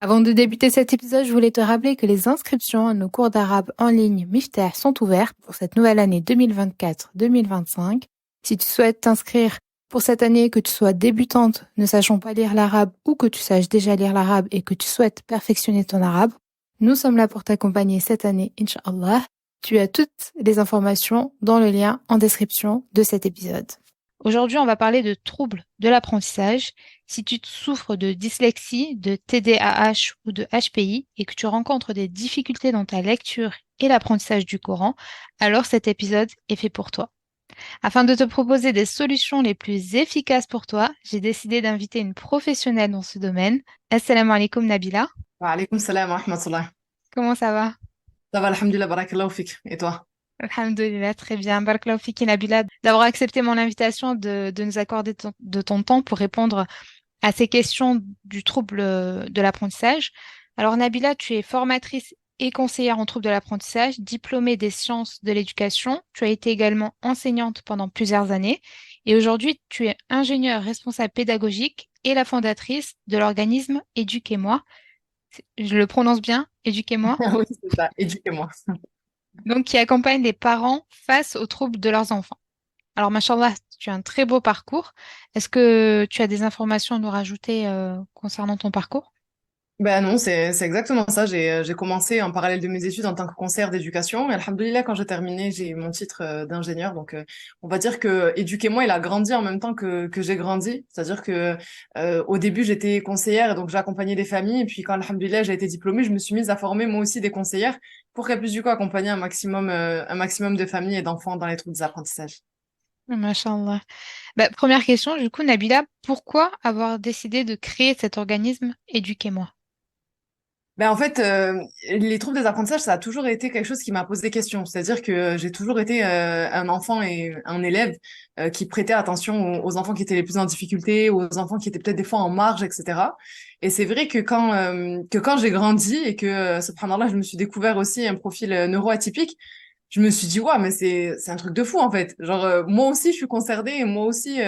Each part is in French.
Avant de débuter cet épisode, je voulais te rappeler que les inscriptions à nos cours d'arabe en ligne Miftah sont ouvertes pour cette nouvelle année 2024-2025. Si tu souhaites t'inscrire pour cette année, que tu sois débutante, ne sachant pas lire l'arabe ou que tu saches déjà lire l'arabe et que tu souhaites perfectionner ton arabe, nous sommes là pour t'accompagner cette année, Inch'Allah. Tu as toutes les informations dans le lien en description de cet épisode. Aujourd'hui, on va parler de troubles de l'apprentissage. Si tu souffres de dyslexie, de TDAH ou de HPI et que tu rencontres des difficultés dans ta lecture et l'apprentissage du Coran, alors cet épisode est fait pour toi. Afin de te proposer des solutions les plus efficaces pour toi, j'ai décidé d'inviter une professionnelle dans ce domaine. Assalamu alaikum Nabila. Wa alaykoum salam wa rahmatullah. Comment ça va? Ça va, alhamdulillah, barakallahu fik. Et toi? Alhamdulillah, très bien. Barakallahu fiki Nabila d'avoir accepté mon invitation de nous accorder de ton temps pour répondre à ces questions du trouble de l'apprentissage. Alors Nabila, tu es formatrice et conseillère en troubles de l'apprentissage, diplômée des sciences de l'éducation. Tu as été également enseignante pendant plusieurs années et aujourd'hui tu es ingénieure responsable pédagogique et la fondatrice de l'organisme Éduquez-moi. Je le prononce bien, Éduquez-moi, Oui, c'est ça. Éduquez-moi. donc qui accompagne les parents face aux troubles de leurs enfants. Alors, machallah, tu as un très beau parcours. Est-ce que tu as des informations à nous rajouter concernant ton parcours? Ben non, c'est exactement ça. J'ai commencé en parallèle de mes études en tant que conseillère d'éducation. Et alhamdoulilah, quand j'ai terminé, j'ai eu mon titre d'ingénieur. Donc, on va dire que Éduquez-moi, il a grandi en même temps que j'ai grandi. C'est-à-dire que au début, j'étais conseillère et donc j'accompagnais des familles. Et puis, quand alhamdoulilah, j'ai été diplômée, je me suis mise à former moi aussi des conseillères pour qu'elles puissent du coup accompagner un maximum de familles et d'enfants dans les troubles des apprentissages. Machallah. Bah, première question, du coup, Nabila, pourquoi avoir décidé de créer cet organisme Éduquez-moi? Ben en fait, les troubles des apprentissages, ça a toujours été quelque chose qui m'a posé question. C'est-à-dire que j'ai toujours été un enfant et un élève qui prêtait attention aux enfants qui étaient les plus en difficulté, aux enfants qui étaient peut-être des fois en marge, etc. Et c'est vrai que quand j'ai grandi et que, subhanallah, je me suis découvert aussi un profil neuroatypique, je me suis dit, ouais, mais c'est un truc de fou, en fait. Genre, moi aussi, je suis concernée et moi aussi,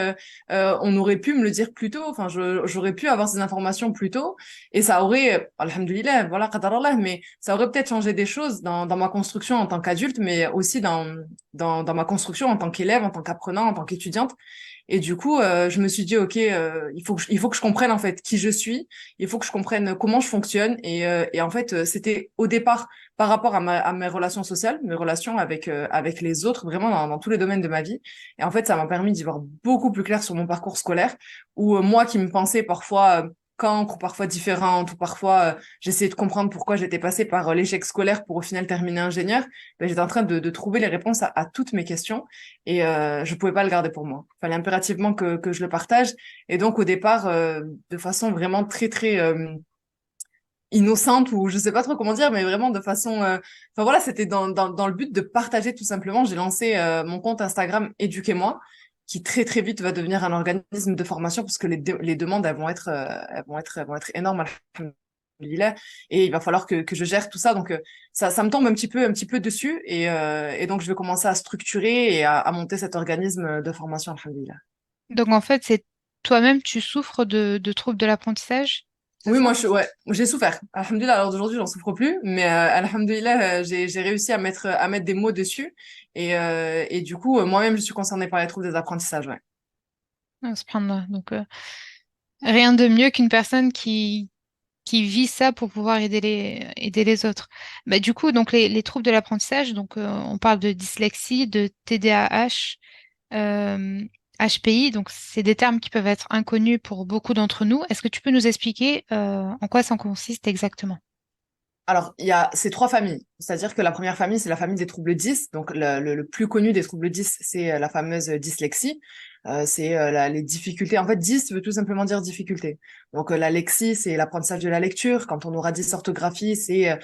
on aurait pu me le dire plus tôt. Enfin, j'aurais pu avoir ces informations plus tôt et ça aurait, alhamdoulilah, voilà, qadarallah, mais ça aurait peut-être changé des choses dans ma construction en tant qu'adulte, mais aussi dans ma construction en tant qu'élève, en tant qu'apprenant, en tant qu'étudiante. Et du coup, je me suis dit, OK, il faut que je comprenne, en fait, qui je suis. Il faut que je comprenne comment je fonctionne. Et en fait, c'était au départ par rapport à mes relations sociales, mes relations avec les autres, vraiment dans tous les domaines de ma vie. Et en fait, ça m'a permis d'y voir beaucoup plus clair sur mon parcours scolaire, où moi qui me pensais parfois cancre, ou parfois différente, ou parfois j'essayais de comprendre pourquoi j'étais passée par l'échec scolaire pour au final terminer ingénieur, ben, j'étais en train de trouver les réponses à toutes mes questions et je pouvais pas le garder pour moi. Il fallait impérativement que je le partage. Et donc au départ, de façon vraiment très innocente ou je sais pas trop comment dire, mais vraiment de façon, enfin voilà, c'était dans le but de partager tout simplement. J'ai lancé mon compte Instagram Éduquez-moi, qui très très vite va devenir un organisme de formation parce que les demandes elles vont être énormes. Alhamdoulilah. Et il va falloir que je gère tout ça, donc ça me tombe un petit peu dessus, et donc je vais commencer à structurer et à monter cet organisme de formation. Alhamdoulilah. Donc, en fait, c'est toi-même, tu souffres de troubles de l'apprentissage, c'est Oui, ça? ouais, j'ai souffert. Alhamdoulilah, alors d'aujourd'hui, j'en souffre plus, mais alhamdoulilah, j'ai réussi à mettre des mots dessus, et du coup, moi-même, je suis concernée par les troubles des apprentissages, ouais. Ah, subhanallah. Donc, rien de mieux qu'une personne qui vit ça pour pouvoir aider les autres. Bah, du coup, donc les troubles de l'apprentissage, donc on parle de dyslexie, de TDAH, HPI, donc c'est des termes qui peuvent être inconnus pour beaucoup d'entre nous. Est-ce que tu peux nous expliquer en quoi ça consiste exactement? Alors, il y a ces trois familles. C'est-à-dire que la première famille, c'est la famille des troubles 10. Donc, le plus connu des troubles 10, c'est la fameuse dyslexie. C'est les difficultés. En fait, 10 veut tout simplement dire difficulté. Donc, la lexie, c'est l'apprentissage de la lecture. Quand on aura 10 orthographies, c'est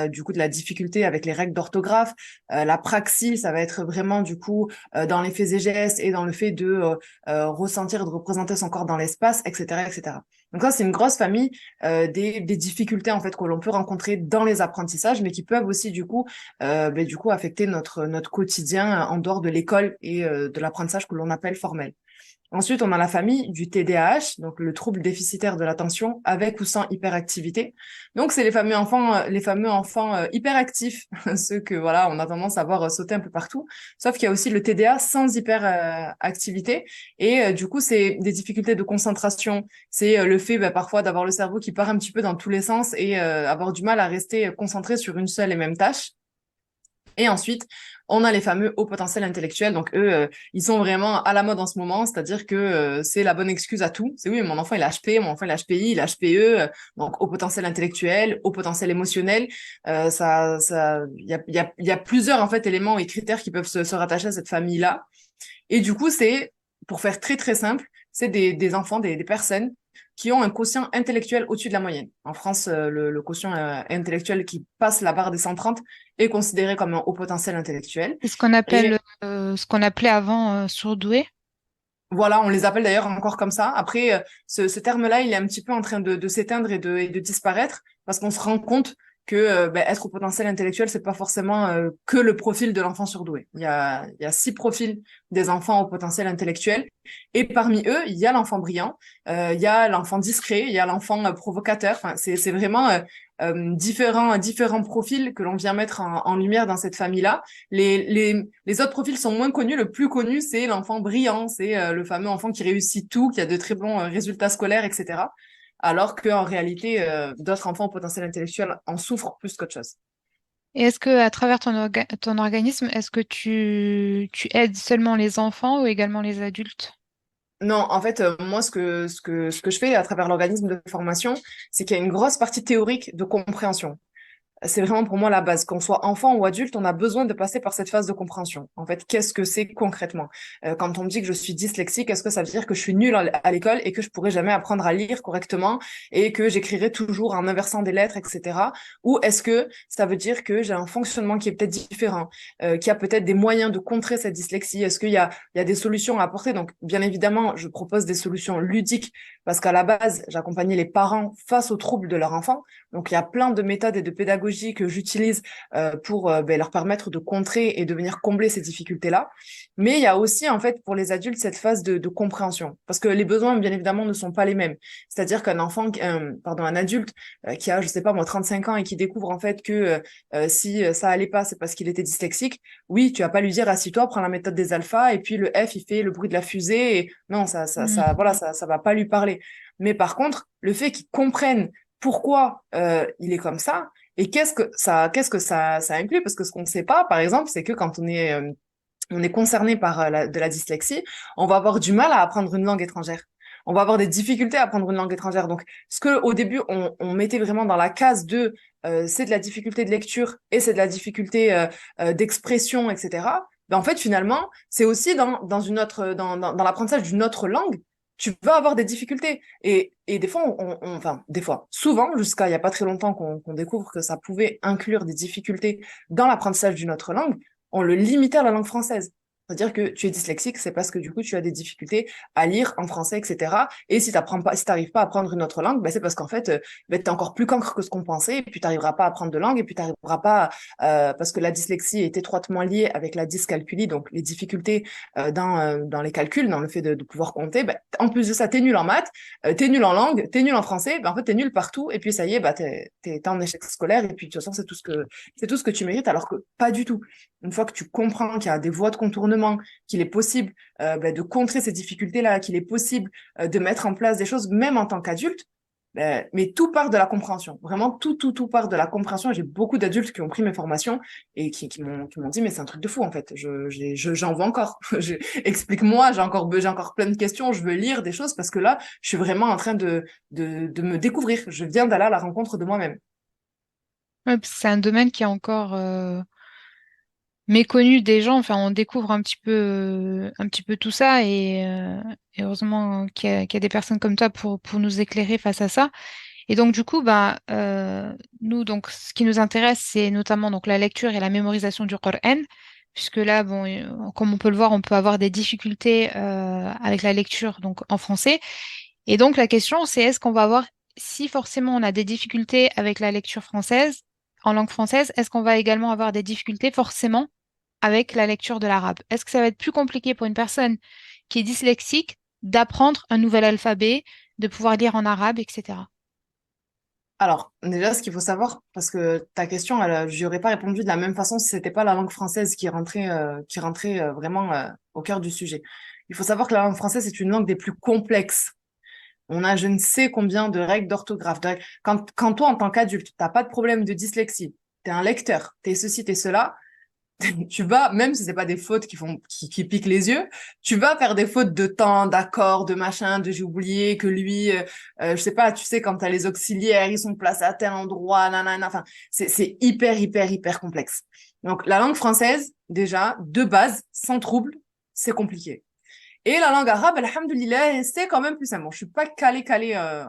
du coup de la difficulté avec les règles d'orthographe. La praxie, ça va être vraiment du coup dans les faits et gestes et dans le fait de ressentir et de représenter son corps dans l'espace, etc., etc. Donc ça, c'est une grosse famille des difficultés en fait que l'on peut rencontrer dans les apprentissages, mais qui peuvent aussi du coup affecter notre quotidien en dehors de l'école et de l'apprentissage que l'on appelle formel. Ensuite, on a la famille du TDAH, donc le trouble déficitaire de l'attention avec ou sans hyperactivité. Donc, c'est les fameux enfants hyperactifs, ceux que voilà, on a tendance à voir sauter un peu partout. Sauf qu'il y a aussi le TDA sans hyperactivité, et du coup, c'est des difficultés de concentration. C'est le fait parfois d'avoir le cerveau qui part un petit peu dans tous les sens et avoir du mal à rester concentré sur une seule et même tâche. Et ensuite, on a les fameux hauts potentiels intellectuels. Donc, eux, ils sont vraiment à la mode en ce moment, c'est-à-dire que c'est la bonne excuse à tout. C'est oui, mon enfant, il a HP, mon enfant, il a HPI, il a HPE, donc haut potentiel intellectuel, haut potentiel émotionnel. Il y a plusieurs, en fait, éléments et critères qui peuvent se rattacher à cette famille-là. Et du coup, c'est, pour faire très, très simple, c'est des enfants, des personnes qui ont un quotient intellectuel au-dessus de la moyenne. En France, le quotient intellectuel qui passe la barre des 130 est considéré comme un haut potentiel intellectuel. C'est ce qu'on Et appelle, ce qu'on appelait avant surdoué. voilà, on les appelle d'ailleurs encore comme ça. Après, ce terme-là, il est un petit peu en train de s'éteindre et de disparaître parce qu'on se rend compte que être au potentiel intellectuel, c'est pas forcément que le profil de l'enfant surdoué. Il y a 6 profils des enfants au potentiel intellectuel, et parmi eux, il y a l'enfant brillant, il y a l'enfant discret, il y a l'enfant provocateur. Enfin, c'est vraiment différents profils que l'on vient mettre en lumière dans cette famille-là. Les autres profils sont moins connus. Le plus connu, c'est l'enfant brillant, c'est le fameux enfant qui réussit tout, qui a de très bons résultats scolaires, etc. Alors qu'en réalité, d'autres enfants au potentiel intellectuel en souffrent plus qu'autre chose. Et est-ce que à travers ton organisme, est-ce que tu aides seulement les enfants ou également les adultes? Non, en fait, moi, ce que je fais à travers l'organisme de formation, c'est qu'il y a une grosse partie théorique de compréhension. C'est vraiment pour moi la base. Qu'on soit enfant ou adulte, on a besoin de passer par cette phase de compréhension. En fait, qu'est-ce que c'est concrètement? Quand on me dit que je suis dyslexique, est-ce que ça veut dire que je suis nulle à l'école et que je pourrais jamais apprendre à lire correctement et que j'écrirai toujours en inversant des lettres, etc. Ou est-ce que ça veut dire que j'ai un fonctionnement qui est peut-être différent, qu'il y a peut-être des moyens de contrer cette dyslexie? Est-ce il y a des solutions à apporter? Donc, bien évidemment, je propose des solutions ludiques parce qu'à la base, j'accompagnais les parents face aux troubles de leur enfant. Donc, il y a plein de méthodes et de pédagogies que j'utilise pour leur permettre de contrer et de venir combler ces difficultés-là. Mais il y a aussi, en fait, pour les adultes, cette phase de compréhension. Parce que les besoins, bien évidemment, ne sont pas les mêmes. C'est-à-dire qu'un enfant, un adulte qui a, je sais pas moi, 35 ans et qui découvre, en fait, que si ça allait pas, c'est parce qu'il était dyslexique. Oui, tu vas pas lui dire, assis-toi, prends la méthode des alphas, et puis le F, il fait le bruit de la fusée. Et non, voilà, ça va pas lui parler. Mais par contre, le fait qu'il comprenne pourquoi il est comme ça et qu'est-ce que ça inclut, parce que ce qu'on ne sait pas, par exemple, c'est que quand on est concerné par de la dyslexie, on va avoir du mal à apprendre une langue étrangère. On va avoir des difficultés à apprendre une langue étrangère. Donc, ce que au début on mettait vraiment dans la case de c'est de la difficulté de lecture et c'est de la difficulté d'expression, etc. Ben, en fait, finalement, c'est aussi dans une autre dans l'apprentissage d'une autre langue, tu vas avoir des difficultés. Et des fois, enfin, des fois, souvent, jusqu'à il n'y a pas très longtemps qu'on découvre que ça pouvait inclure des difficultés dans l'apprentissage d'une autre langue, on le limitait à la langue française. C'est-à-dire que tu es dyslexique, c'est parce que du coup, tu as des difficultés à lire en français, etc. Et si t'arrives pas à apprendre une autre langue, ben, c'est parce qu'en fait, ben, t'es encore plus cancre que ce qu'on pensait, et puis t'arriveras pas à apprendre de langue, et puis t'arriveras pas, parce que la dyslexie est étroitement liée avec la dyscalculie, donc les difficultés dans les calculs, dans le fait de pouvoir compter. Ben, en plus de ça, t'es nul en maths, t'es nul en langue, t'es nul en français, ben, en fait, t'es nul partout, et puis ça y est, ben, t'es en échec scolaire, et puis de toute façon, c'est tout ce que tu mérites, alors que pas du tout. Une fois que tu comprends qu'il y a des voies de contournement, qu'il est possible de contrer ces difficultés-là, qu'il est possible de mettre en place des choses, même en tant qu'adulte, mais tout part de la compréhension. Vraiment, tout part de la compréhension. Et j'ai beaucoup d'adultes qui ont pris mes formations et qui m'ont dit, mais c'est un truc de fou, en fait. J'en veux encore. Explique-moi, j'ai encore plein de questions. Je veux lire des choses parce que là, je suis vraiment en train de me découvrir. Je viens d'aller à la rencontre de moi-même. Ouais, parce que c'est un domaine qui est encore méconnu des gens. Enfin, on découvre un petit peu tout ça et heureusement qu'il y a des personnes comme toi pour nous éclairer face à ça. Et donc, du coup, bah, nous, donc, ce qui nous intéresse, c'est notamment donc la lecture et la mémorisation du Coran, puisque là, bon, comme on peut le voir, on peut avoir des difficultés avec la lecture donc en français. Et donc, la question, c'est est-ce qu'on va avoir, si forcément on a des difficultés avec la lecture française, en langue française, est-ce qu'on va également avoir des difficultés forcément avec la lecture de l'arabe? Est-ce que ça va être plus compliqué pour une personne qui est dyslexique d'apprendre un nouvel alphabet, de pouvoir lire en arabe, etc. Alors, déjà, ce qu'il faut savoir, parce que ta question, j'y aurais pas répondu de la même façon si c'était pas la langue française qui rentrait vraiment au cœur du sujet. Il faut savoir que la langue française est une langue des plus complexes. On a je ne sais combien de règles d'orthographe. Quand toi, en tant qu'adulte, t'as pas de problème de dyslexie, t'es un lecteur, t'es ceci, t'es cela, tu vas, même si c'est pas des fautes qui piquent les yeux, tu vas faire des fautes de temps, d'accord, de machin, de j'ai oublié que lui, je sais pas, tu sais, quand t'as les auxiliaires, ils sont placés à tel endroit, nanana, enfin, c'est hyper, hyper, hyper complexe. Donc, la langue française, déjà, de base, sans trouble, c'est compliqué. Et la langue arabe, alhamdoulilah, c'est quand même plus simple. Bon, je suis pas calée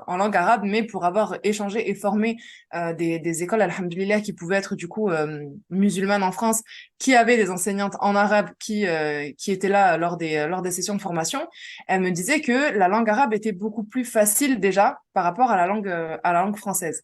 en langue arabe, mais pour avoir échangé et formé des écoles, alhamdoulilah, qui pouvaient être du coup musulmanes en France, qui avaient des enseignantes en arabe qui étaient là lors des sessions de formation, elles me disaient que la langue arabe était beaucoup plus facile déjà par rapport à la langue française.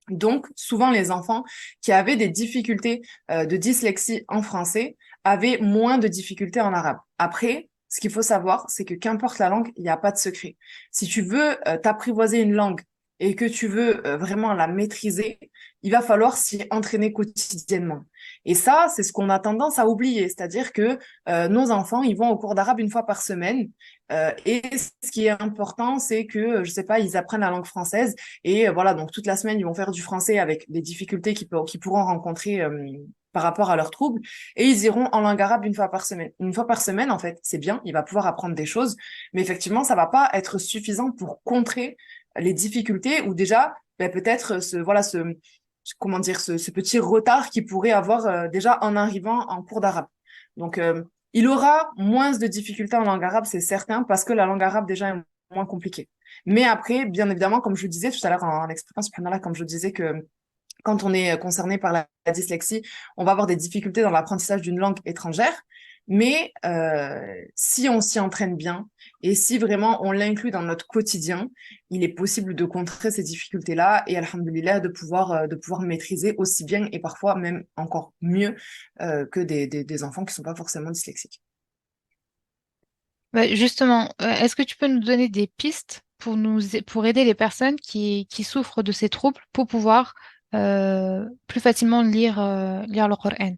Donc, souvent, les enfants qui avaient des difficultés de dyslexie en français avaient moins de difficultés en arabe. Après, ce qu'il faut savoir, c'est que qu'importe la langue, il n'y a pas de secret. Si tu veux t'apprivoiser une langue et que tu veux vraiment la maîtriser, il va falloir s'y entraîner quotidiennement. Et ça, c'est ce qu'on a tendance à oublier. C'est-à-dire que nos enfants, ils vont au cours d'arabe une fois par semaine. Et ce qui est important, c'est que, je sais pas, ils apprennent la langue française et voilà, donc toute la semaine, ils vont faire du français avec des difficultés qu'ils pourront rencontrer par rapport à leurs troubles. Et ils iront en langue arabe une fois par semaine. Une fois par semaine, en fait, c'est bien, il va pouvoir apprendre des choses. Mais effectivement, ça va pas être suffisant pour contrer les difficultés ou déjà, ben, peut-être comment dire, ce petit retard qu'il pourrait avoir déjà en arrivant en cours d'arabe. Donc, il aura moins de difficultés en langue arabe, c'est certain, parce que la langue arabe déjà est moins compliquée. Mais après, bien évidemment, comme je le disais tout à l'heure en expliquant subhanallah, comme je disais que quand on est concerné par la dyslexie, on va avoir des difficultés dans l'apprentissage d'une langue étrangère. Mais si on s'y entraîne bien et si vraiment on l'inclut dans notre quotidien, il est possible de contrer ces difficultés-là et alhamdoulilah de pouvoir maîtriser aussi bien et parfois même encore mieux que des enfants qui sont pas forcément dyslexiques. Bah, justement, est-ce que tu peux nous donner des pistes pour aider les personnes qui souffrent de ces troubles pour pouvoir plus facilement lire le Coran?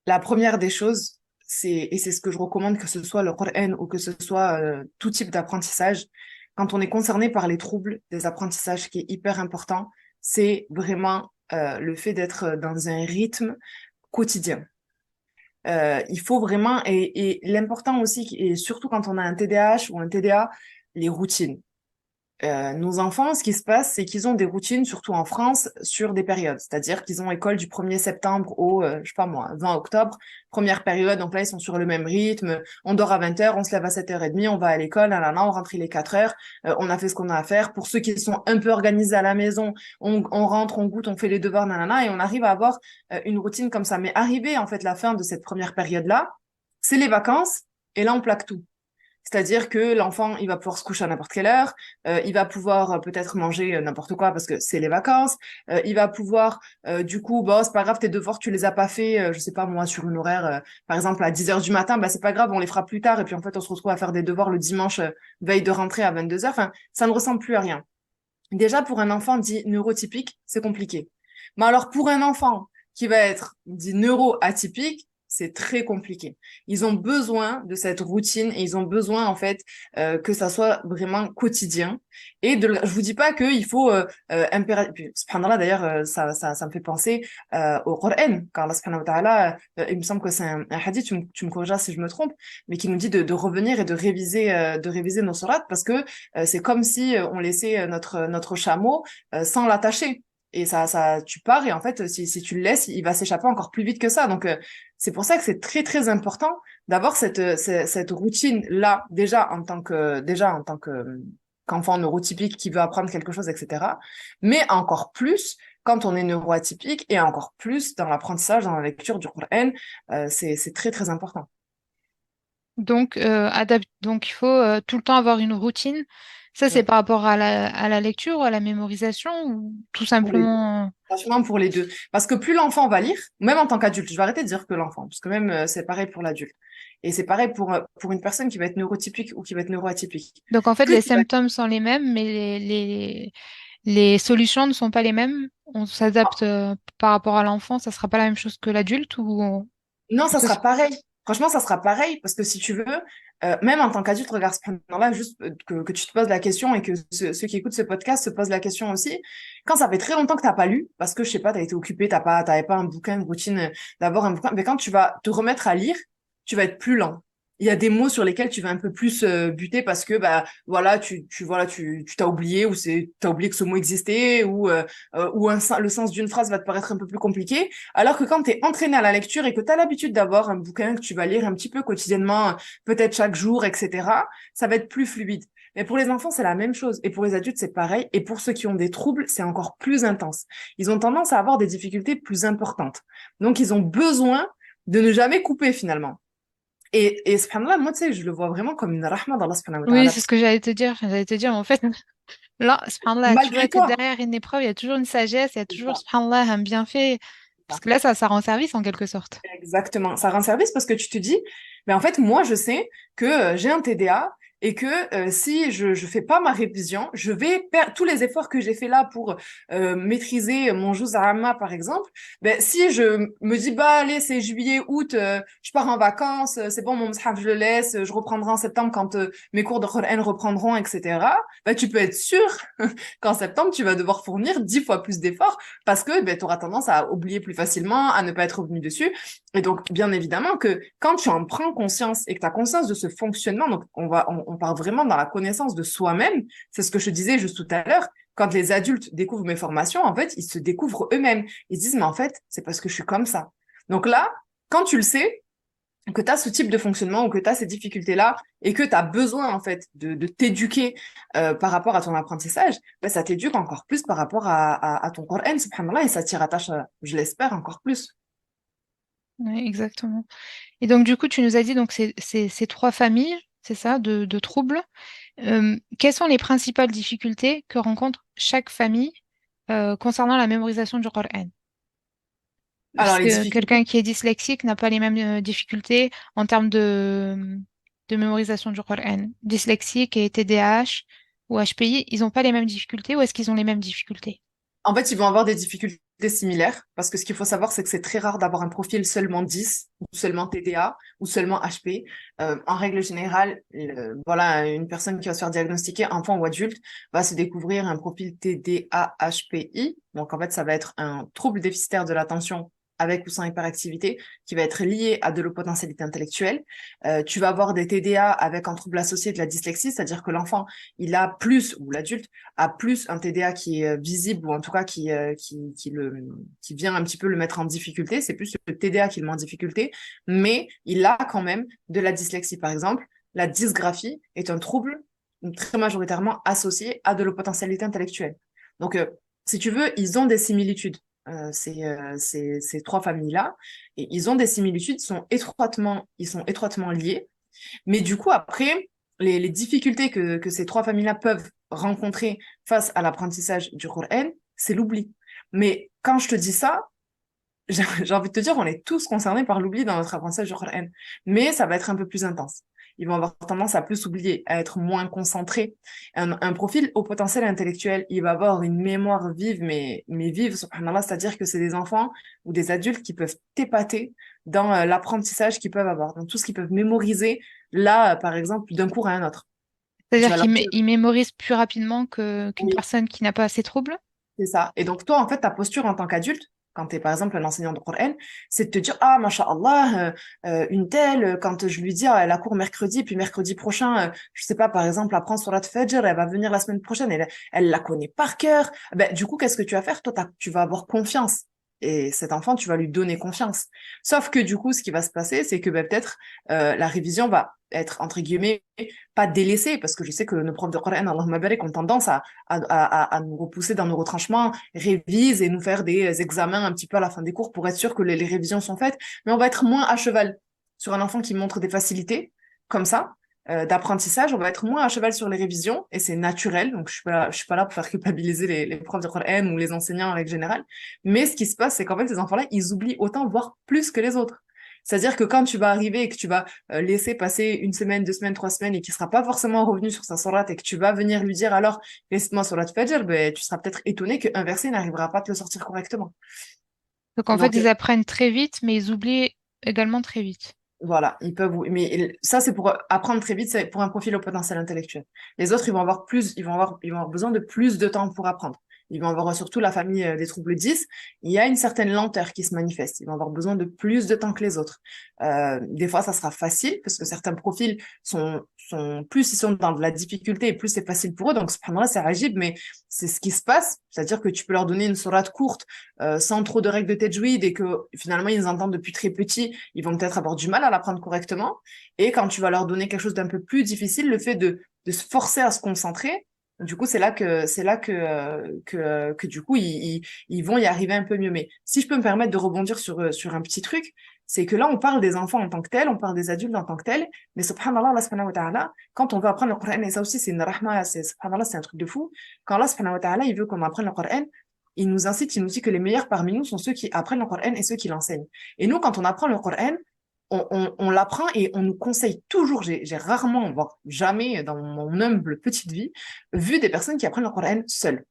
La première des choses, et c'est ce que je recommande, que ce soit le Coran ou que ce soit tout type d'apprentissage, quand on est concerné par les troubles des apprentissages, ce qui est hyper important, c'est vraiment le fait d'être dans un rythme quotidien. Il faut vraiment, et l'important aussi, et surtout quand on a un TDAH ou un TDA, les routines. Nos enfants, ce qui se passe, c'est qu'ils ont des routines, surtout en France, sur des périodes. C'est-à-dire qu'ils ont école du 1er septembre au, je sais pas moi, 20 octobre, première période. Donc là, ils sont sur le même rythme. On dort à 20h, on se lève à 7h30, on va à l'école, nanana, on rentre, il est 4h. On a fait ce qu'on a à faire. Pour ceux qui sont un peu organisés à la maison, on rentre, on goûte, on fait les devoirs, nanana, et on arrive à avoir une routine comme ça. Mais arrivé, en fait, la fin de cette première période-là, c'est les vacances, et là, on plaque tout. C'est-à-dire que l'enfant, il va pouvoir se coucher à n'importe quelle heure, il va pouvoir peut-être manger n'importe quoi parce que c'est les vacances, il va pouvoir, du coup, bon, c'est pas grave, tes devoirs, tu les as pas fait, je sais pas moi, sur une horaire, par exemple à 10h du matin, bah c'est pas grave, on les fera plus tard, et puis en fait, on se retrouve à faire des devoirs le dimanche, veille de rentrée à 22h, enfin, ça ne ressemble plus à rien. Déjà, pour un enfant dit neurotypique, c'est compliqué. Mais alors, pour un enfant qui va être dit neuroatypique, c'est très compliqué. Ils ont besoin de cette routine et ils ont besoin, en fait, que ça soit vraiment quotidien. Et je vous dis pas qu'il faut subhanallah, d'ailleurs, ça me fait penser au Coran. Car Allah subhanahu wa ta'ala, il me semble que c'est un hadith, tu me corrigeras si je me trompe, mais qui nous dit de revenir et de réviser nos sourates parce que c'est comme si on laissait notre chameau sans l'attacher. Et tu pars et en fait, si tu le laisses, il va s'échapper encore plus vite que ça. Donc, c'est pour ça que c'est très, très important d'avoir cette routine-là, qu'enfant neurotypique qui veut apprendre quelque chose, etc. Mais encore plus quand on est neuroatypique et encore plus dans l'apprentissage, dans la lecture du Coran, c'est très, très important. Donc, donc il faut tout le temps avoir une routine Ça, c'est par rapport à la lecture ou à la mémorisation ou tout Pour les deux. simplement... Franchement, pour les deux. Parce que plus l'enfant va lire, même en tant qu'adulte, je vais arrêter de dire que l'enfant, parce que même c'est pareil pour l'adulte. Et c'est pareil pour une personne qui va être neurotypique ou qui va être neuroatypique. Donc, en fait, Plus les tu vas... symptômes sont les mêmes, mais les solutions ne sont pas les mêmes. On s'adapte par rapport à l'enfant, ça sera pas la même chose que l'adulte ou... Non, ou ça ce- sera pareil. Franchement, ça sera pareil parce que si tu veux, même en tant qu'adulte, regarde ce là juste que tu te poses la question et que ceux qui écoutent ce podcast se posent la question aussi. Quand ça fait très longtemps que t'as pas lu, parce que je sais pas, t'as été occupé, t'avais pas un bouquin, une routine d'avoir un bouquin, mais quand tu vas te remettre à lire, tu vas être plus lent. Il y a des mots sur lesquels tu vas un peu plus buter parce que bah voilà tu t'as oublié ou c'est t'as oublié que ce mot existait ou le sens d'une phrase va te paraître un peu plus compliqué. Alors que quand tu es entraîné à la lecture et que tu as l'habitude d'avoir un bouquin que tu vas lire un petit peu quotidiennement, peut-être chaque jour, etc., ça va être plus fluide. Mais pour les enfants, c'est la même chose. Et pour les adultes, c'est pareil. Et pour ceux qui ont des troubles, c'est encore plus intense. Ils ont tendance à avoir des difficultés plus importantes. Donc, ils ont besoin de ne jamais couper finalement. Et subhanallah, moi, tu sais, je le vois vraiment comme une rahma d'Allah subhanahu wa Oui, ta'ala. c'est Parce ce que que j'allais te dire. J'allais te dire, en fait, là, subhanallah, tu vois malgré que toi, derrière une épreuve, il y a toujours une sagesse, il y a c'est toujours, ça. subhanallah, un bienfait. Parce que là, ça rend service en quelque sorte. Exactement. Ça rend service parce que tu te dis, mais en fait, moi, je sais que j'ai un TDA et que si je fais pas ma révision, je vais perdre tous les efforts que j'ai fait là pour maîtriser mon juz amma, par exemple. Ben, si je me dis, bah, allez, c'est juillet, août, je pars en vacances, c'est bon, mon mushaf, je le laisse, je reprendrai en septembre quand mes cours de Qur'an reprendront, etc. Ben, tu peux être sûr qu'en septembre, tu vas devoir fournir 10 fois plus d'efforts parce que ben, tu auras tendance à oublier plus facilement, à ne pas être revenu dessus. Et donc, bien évidemment que quand tu en prends conscience et que tu as conscience de ce fonctionnement, donc on part vraiment dans la connaissance de soi-même, c'est ce que je te disais juste tout à l'heure, quand les adultes découvrent mes formations, en fait, ils se découvrent eux-mêmes. Ils se disent, mais en fait, c'est parce que je suis comme ça. Donc là, quand tu le sais, que tu as ce type de fonctionnement ou que tu as ces difficultés-là et que tu as besoin, en fait, de t'éduquer par rapport à ton apprentissage, ben, ça t'éduque encore plus par rapport à ton Coran, subhanallah, et ça t'y rattache, je l'espère, encore plus. Oui, exactement. Et donc, du coup, tu nous as dit donc ces trois familles, c'est ça, de troubles. Quelles sont les principales difficultés que rencontre chaque famille concernant la mémorisation du Coran? Alors, Parce les que difficultés. quelqu'un qui est dyslexique n'a pas les mêmes difficultés en termes de mémorisation du Coran. Dyslexique et TDAH ou HPI, ils n'ont pas les mêmes difficultés ou est-ce qu'ils ont les mêmes difficultés? En fait, ils vont avoir des difficultés similaires parce que ce qu'il faut savoir, c'est que c'est très rare d'avoir un profil seulement 10 ou seulement TDA ou seulement HP. En règle générale, voilà, une personne qui va se faire diagnostiquer, enfant ou adulte, va se découvrir un profil TDA-HPI. Donc, en fait, ça va être un trouble déficitaire de l'attention avec ou sans hyperactivité, qui va être lié à de l'eau-potentialité intellectuelle. Tu vas avoir des TDA avec un trouble associé de la dyslexie, c'est-à-dire que l'enfant, il a plus, ou l'adulte, a plus un TDA qui est visible ou en tout cas qui vient un petit peu le mettre en difficulté. C'est plus le TDA qui le met en difficulté, mais il a quand même de la dyslexie. Par exemple, la dysgraphie est un trouble très majoritairement associé à de l'opotentialité intellectuelle. Donc, si tu veux, ils ont des similitudes. Ces trois familles-là, et ils ont des similitudes, ils sont étroitement liés, mais du coup, après, les difficultés que ces trois familles-là peuvent rencontrer face à l'apprentissage du Coran, c'est l'oubli. Mais quand je te dis ça, j'ai envie de te dire, on est tous concernés par l'oubli dans notre apprentissage du Coran. Mais ça va être un peu plus intense. Ils vont avoir tendance à plus oublier, à être moins concentrés. Un profil au potentiel intellectuel, il va avoir une mémoire vive, mais vive, subhanallah, c'est-à-dire que c'est des enfants ou des adultes qui peuvent t'épater dans l'apprentissage qu'ils peuvent avoir, dans tout ce qu'ils peuvent mémoriser, là, par exemple, d'un cours à un autre. Tu C'est-à-dire vas leur dire, qu'ils mémorisent plus rapidement qu'une oui, personne qui n'a pas ces troubles? c'est ça. Et donc, toi, en fait, ta posture en tant qu'adulte, quand tu es, par exemple, un enseignant de Coran, c'est de te dire, ah, masha'Allah, une telle, quand je lui dis, ah, elle a cours mercredi, puis mercredi prochain, je sais pas, par exemple, apprend Surat Fajr, elle va venir la semaine prochaine, elle la connaît par cœur. Ben, du coup, qu'est-ce que tu vas faire? Toi, tu vas avoir confiance. Et cet enfant, tu vas lui donner confiance. Sauf que du coup, ce qui va se passer, c'est que ben, peut-être la révision va être, entre guillemets, pas délaissée, parce que je sais que nos profs de Coran, Allahumma barik, ont tendance à nous repousser dans nos retranchements, révise et nous faire des examens un petit peu à la fin des cours pour être sûr que les révisions sont faites. Mais on va être moins à cheval sur un enfant qui montre des facilités, comme ça, d'apprentissage, on va être moins à cheval sur les révisions et c'est naturel. Donc, je suis pas là pour faire culpabiliser les profs de Coran ou les enseignants en règle générale. Mais ce qui se passe, c'est qu'en fait, ces enfants-là, ils oublient autant, voire plus que les autres. C'est-à-dire que quand tu vas arriver et que tu vas laisser passer une semaine, 2 semaines, 3 semaines et qu'il sera pas forcément revenu sur sa sourate et que tu vas venir lui dire alors, récite-moi surat Fajr, ben, tu seras peut-être étonné qu'un verset n'arrivera pas à te le sortir correctement. Donc en fait, Donc, ils apprennent très vite, mais ils oublient également très vite. voilà, ils peuvent, mais ça, c'est pour apprendre très vite, c'est pour un profil au potentiel intellectuel. Les autres, ils vont avoir besoin de plus de temps pour apprendre. Ils vont avoir surtout la famille des troubles 10. Il y a une certaine lenteur qui se manifeste. Ils vont avoir besoin de plus de temps que les autres. Des fois, ça sera facile parce que certains profils plus ils sont dans de la difficulté et plus c'est facile pour eux. Donc, subhanallah, c'est agib, mais c'est ce qui se passe. C'est-à-dire que tu peux leur donner une sourate courte, sans trop de règles de tajwid et que finalement, ils entendent depuis très petit, ils vont peut-être avoir du mal à l'apprendre correctement. Et quand tu vas leur donner quelque chose d'un peu plus difficile, le fait de se forcer à se concentrer, du coup, c'est là que du coup, ils vont y arriver un peu mieux. Mais si je peux me permettre de rebondir sur un petit truc, c'est que là, on parle des enfants en tant que tels, on parle des adultes en tant que tels, mais subhanallah, Allah subhanahu wa ta'ala, quand on veut apprendre le Coran, et ça aussi, c'est une rahma, subhanallah, c'est un truc de fou, quand Allah subhanahu wa ta'ala, il veut qu'on apprenne le Coran, il nous incite, il nous dit que les meilleurs parmi nous sont ceux qui apprennent le Coran et ceux qui l'enseignent. Et nous, quand on apprend le Coran, on l'apprend et on nous conseille toujours, j'ai rarement, voire jamais dans mon humble petite vie, vu des personnes qui apprennent le Coran seules,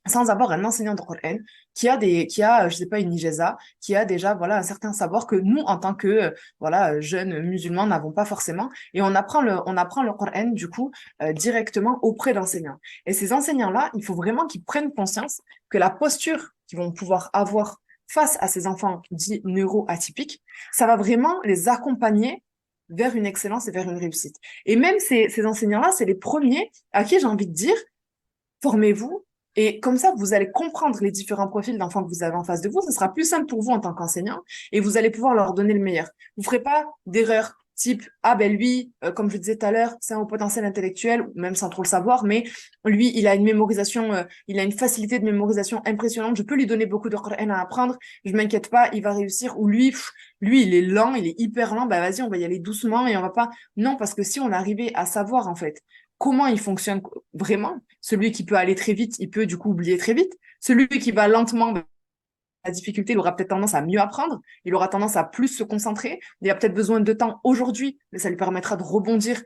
sans avoir un enseignant de Coran je sais pas, une ijaza, qui a déjà, voilà, un certain savoir que nous, en tant que, voilà, jeunes musulmans, n'avons pas forcément. Et on apprend le Coran, du coup, directement auprès d'enseignants. Et ces enseignants-là, il faut vraiment qu'ils prennent conscience que la posture qu'ils vont pouvoir avoir face à ces enfants dits neuroatypiques, ça va vraiment les accompagner vers une excellence et vers une réussite. Et même ces enseignants-là, c'est les premiers à qui j'ai envie de dire, formez-vous. Et comme ça, vous allez comprendre les différents profils d'enfants que vous avez en face de vous. Ce sera plus simple pour vous en tant qu'enseignant et vous allez pouvoir leur donner le meilleur. Vous ferez pas d'erreurs type, ah ben lui, comme je disais tout à l'heure, c'est un haut potentiel intellectuel, même sans trop le savoir, mais lui, il a une mémorisation, il a une facilité de mémorisation impressionnante. Je peux lui donner beaucoup de Coran à apprendre. Je m'inquiète pas, il va réussir. Ou lui, il est lent, il est hyper lent. Bah vas-y, on va y aller doucement et on va pas. Non, parce que si on arrivait à savoir en fait comment il fonctionne vraiment. Celui qui peut aller très vite, il peut du coup oublier très vite. Celui qui va lentement, la difficulté, il aura peut-être tendance à mieux apprendre, il aura tendance à plus se concentrer. Il a peut-être besoin de temps aujourd'hui, mais ça lui permettra de rebondir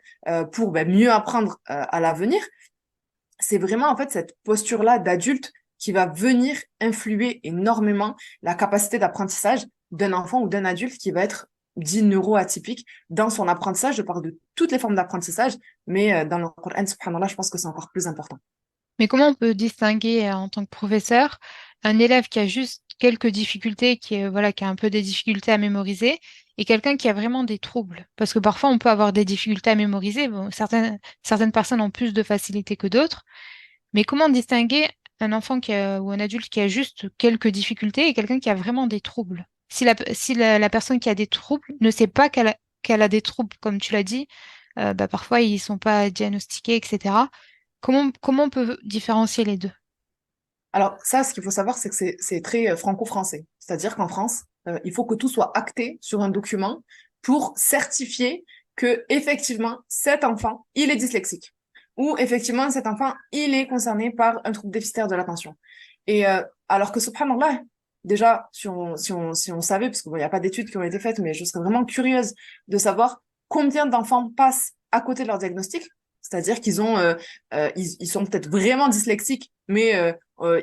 pour mieux apprendre à l'avenir. C'est vraiment en fait cette posture-là d'adulte qui va venir influer énormément la capacité d'apprentissage d'un enfant ou d'un adulte qui va être dit neuroatypique dans son apprentissage. Je parle de toutes les formes d'apprentissage, mais dans le Coran, subhanallah, je pense que c'est encore plus important. Mais comment on peut distinguer en tant que professeur un élève qui a juste quelques difficultés, voilà, qui a un peu des difficultés à mémoriser, et quelqu'un qui a vraiment des troubles? Parce que parfois on peut avoir des difficultés à mémoriser. Bon, certaines personnes ont plus de facilité que d'autres. Mais comment distinguer un enfant ou un adulte qui a juste quelques difficultés et quelqu'un qui a vraiment des troubles? Si la personne qui a des troubles ne sait pas qu'elle a des troubles, comme tu l'as dit, bah, parfois ils sont pas diagnostiqués, etc. Comment on peut différencier les deux? Alors ça, ce qu'il faut savoir, c'est que c'est très franco-français. C'est-à-dire qu'en France, il faut que tout soit acté sur un document pour certifier que effectivement cet enfant, il est dyslexique ou effectivement cet enfant, il est concerné par un trouble déficitaire de l'attention. Et alors que subhanallah, déjà, si on savait, parce qu'il n'y a pas d'études qui ont été faites, mais je serais vraiment curieuse de savoir combien d'enfants passent à côté de leur diagnostic. C'est-à-dire ils sont peut-être vraiment dyslexiques, mais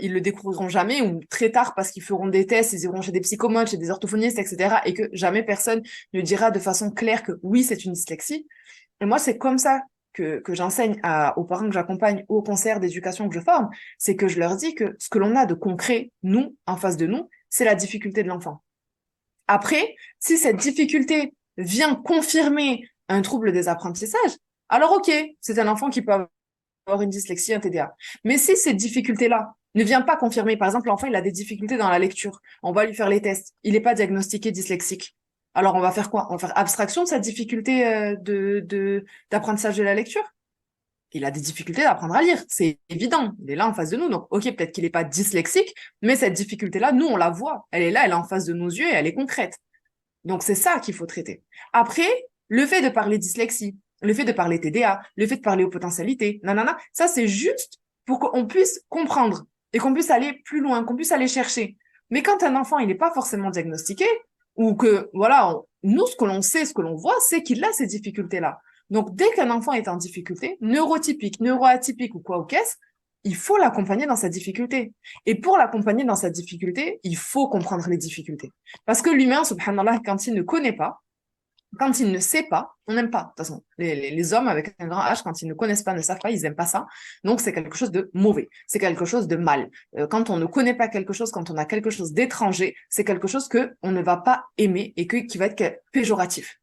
ils le découvriront jamais ou très tard parce qu'ils feront des tests, ils iront chez des psychomotes, chez des orthophonistes, etc. Et que jamais personne ne dira de façon claire que oui, c'est une dyslexie. Et moi, c'est comme ça que j'enseigne aux parents que j'accompagne au conseil d'éducation que je forme, c'est que je leur dis que ce que l'on a de concret, nous, en face de nous, c'est la difficulté de l'enfant. Après, si cette difficulté vient confirmer un trouble des apprentissages, alors ok, c'est un enfant qui peut avoir une dyslexie, un TDA. Mais si cette difficulté-là ne vient pas confirmer, par exemple, l'enfant, il a des difficultés dans la lecture, on va lui faire les tests, il n'est pas diagnostiqué dyslexique. Alors, on va faire quoi? On va faire abstraction de cette difficulté d'apprentissage de la lecture. Il a des difficultés d'apprendre à lire, c'est évident. Il est là en face de nous. Donc, ok, peut-être qu'il n'est pas dyslexique, mais cette difficulté-là, nous, on la voit. Elle est là, elle est en face de nos yeux et elle est concrète. Donc, c'est ça qu'il faut traiter. Après, le fait de parler dyslexie, le fait de parler TDA, le fait de parler aux potentialités, nanana, ça c'est juste pour qu'on puisse comprendre et qu'on puisse aller plus loin, qu'on puisse aller chercher. Mais quand un enfant, il n'est pas forcément diagnostiqué, ou que, voilà, nous, ce que l'on sait, ce que l'on voit, c'est qu'il a ces difficultés-là. Donc, dès qu'un enfant est en difficulté, neurotypique, neuroatypique ou quoi ou qu'est-ce, il faut l'accompagner dans sa difficulté. Et pour l'accompagner dans sa difficulté, il faut comprendre les difficultés. Parce que l'humain, subhanallah, quand il ne connaît pas, quand ils ne savent pas, on n'aime pas. De toute façon, les hommes avec un grand H, quand ils ne connaissent pas, ne savent pas, ils n'aiment pas ça. Donc, c'est quelque chose de mauvais. C'est quelque chose de mal. Quand on ne connaît pas quelque chose, quand on a quelque chose d'étranger, c'est quelque chose que on ne va pas aimer et qui va être péjoratif.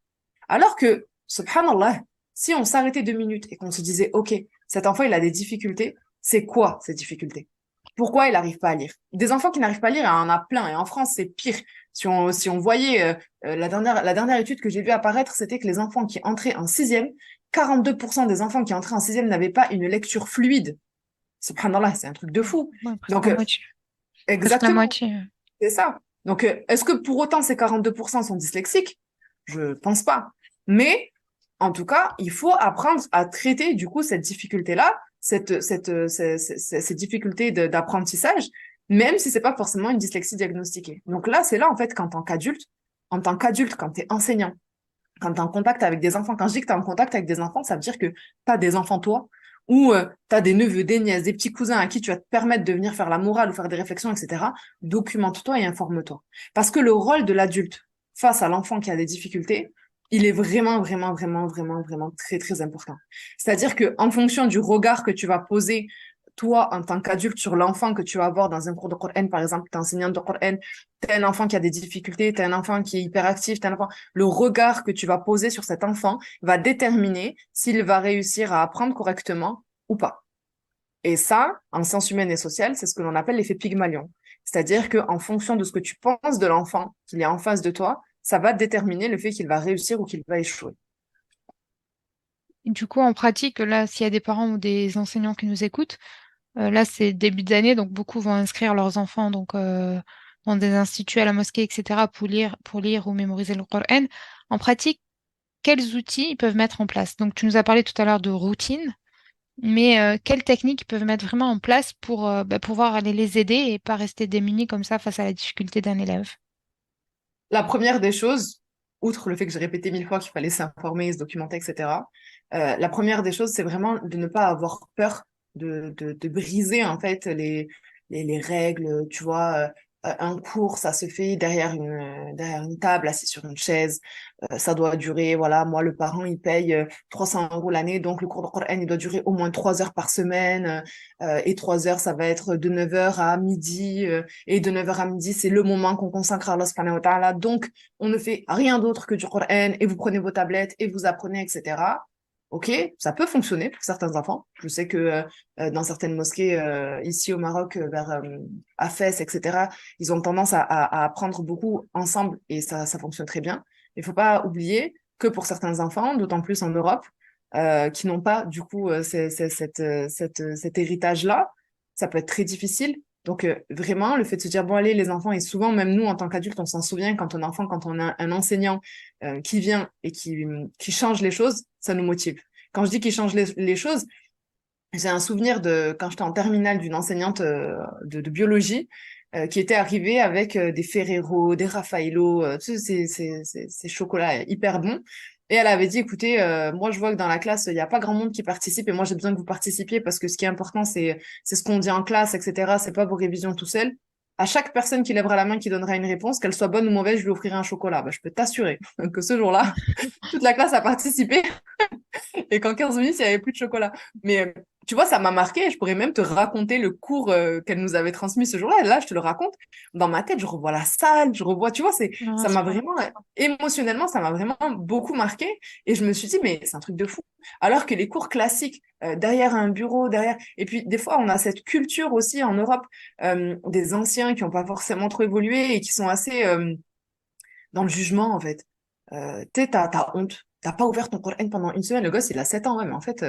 Alors que, subhanallah, si on s'arrêtait 2 minutes et qu'on se disait, OK, cet enfant, il a des difficultés, c'est quoi ces difficultés? Pourquoi il n'arrive pas à lire? Des enfants qui n'arrivent pas à lire, il y en a plein. Et en France, c'est pire. Si on voyait la dernière étude que j'ai vue apparaître, c'était que les enfants qui entraient en sixième, 42% des enfants qui entraient en sixième n'avaient pas une lecture fluide. Subhanallah, c'est un truc de fou. Ouais, presque Donc, la moitié. Presque la exactement, moitié. c'est ça. Donc, est-ce que pour autant ces 42% sont dyslexiques? Je pense pas. Mais, en tout cas, il faut apprendre à traiter, du coup, cette difficulté-là, ces difficultés d'apprentissage, même si c'est pas forcément une dyslexie diagnostiquée. Donc là, c'est là, en fait, en tant qu'adulte, quand tu es enseignant, quand tu es en contact avec des enfants, quand je dis que tu es en contact avec des enfants, ça veut dire que tu as des enfants, toi, ou tu as des neveux, des nièces, des petits cousins à qui tu vas te permettre de venir faire la morale ou faire des réflexions, etc. Documente-toi et informe-toi. Parce que le rôle de l'adulte face à l'enfant qui a des difficultés, il est vraiment, vraiment, vraiment, vraiment, vraiment très, très important. C'est-à-dire que en fonction du regard que tu vas poser, toi, en tant qu'adulte, sur l'enfant que tu vas avoir dans un cours de Coran, par exemple, tu es enseignante de Coran, tu un enfant qui a des difficultés, tu un enfant qui est hyperactif, t'as un enfant, le regard que tu vas poser sur cet enfant va déterminer s'il va réussir à apprendre correctement ou pas. Et ça, en sciences humaines et sociales, c'est ce que l'on appelle l'effet Pygmalion. C'est-à-dire qu'en fonction de ce que tu penses de l'enfant qu'il est en face de toi, ça va déterminer le fait qu'il va réussir ou qu'il va échouer. Du coup, en pratique, là, s'il y a des parents ou des enseignants qui nous écoutent, là, c'est début d'année, donc beaucoup vont inscrire leurs enfants dans des instituts à la mosquée, etc., pour lire ou mémoriser le Coran. En pratique, quels outils ils peuvent mettre en place? Donc, tu nous as parlé tout à l'heure de routine, mais quelles techniques ils peuvent mettre vraiment en place pour pouvoir aller les aider et pas rester démunis comme ça face à la difficulté d'un élève? La première des choses, outre le fait que j'ai répété 1000 fois qu'il fallait s'informer, se documenter, etc., la première des choses, c'est vraiment de ne pas avoir peur de briser en fait les règles. Tu vois, un cours, ça se fait derrière une table, assis sur une chaise. Ça doit durer, voilà, moi, le parent, il paye 300 euros l'année, donc le cours de Coran, il doit durer au moins 3 heures par semaine. Et 3 heures, ça va être de 9 heures à midi. Et de 9 heures à midi, c'est le moment qu'on consacre à Allah subhanahu wa ta'ala. Donc, on ne fait rien d'autre que du Coran et vous prenez vos tablettes et vous apprenez, etc. Ok, ça peut fonctionner pour certains enfants. Je sais que dans certaines mosquées ici au Maroc, à Fès, etc., ils ont tendance à apprendre beaucoup ensemble et ça fonctionne très bien. Il faut pas oublier que pour certains enfants, d'autant plus en Europe, qui n'ont pas du coup cet héritage-là, ça peut être très difficile. Donc vraiment, le fait de se dire, bon allez, les enfants, et souvent même nous en tant qu'adultes, on s'en souvient quand on est enfant, quand on a un enseignant qui vient et qui change les choses, ça nous motive. Quand je dis qu'il change les choses, j'ai un souvenir de quand j'étais en terminale d'une enseignante de biologie qui était arrivée avec des Ferrero, des Raffaello, tu sais, ces chocolats hyper bons. Et elle avait dit, écoutez, moi je vois que dans la classe, il n'y a pas grand monde qui participe et moi j'ai besoin que vous participiez parce que ce qui est important, c'est ce qu'on dit en classe, etc. C'est pas vos révisions tout seul. À chaque personne qui lèvera la main, qui donnera une réponse, qu'elle soit bonne ou mauvaise, je lui offrirai un chocolat. Bah, je peux t'assurer que ce jour-là, toute la classe a participé et qu'en 15 minutes, il n'y avait plus de chocolat. Mais tu vois, ça m'a marqué. Je pourrais même te raconter le cours qu'elle nous avait transmis ce jour-là. Et là, je te le raconte. Dans ma tête, je revois la salle, je revois, tu vois, Non, ça m'a c'est pas- vraiment, émotionnellement, ça m'a vraiment beaucoup marqué. Et je me suis dit, mais c'est un truc de fou. Alors que les cours classiques, derrière un bureau, derrière. Et puis, des fois, on a cette culture aussi en Europe, des anciens qui n'ont pas forcément trop évolué et qui sont assez dans le jugement, en fait. Tu sais, t'as honte. t'as pas ouvert ton Coran pendant une semaine. Le gosse, il a 7 ans, ouais, mais en fait,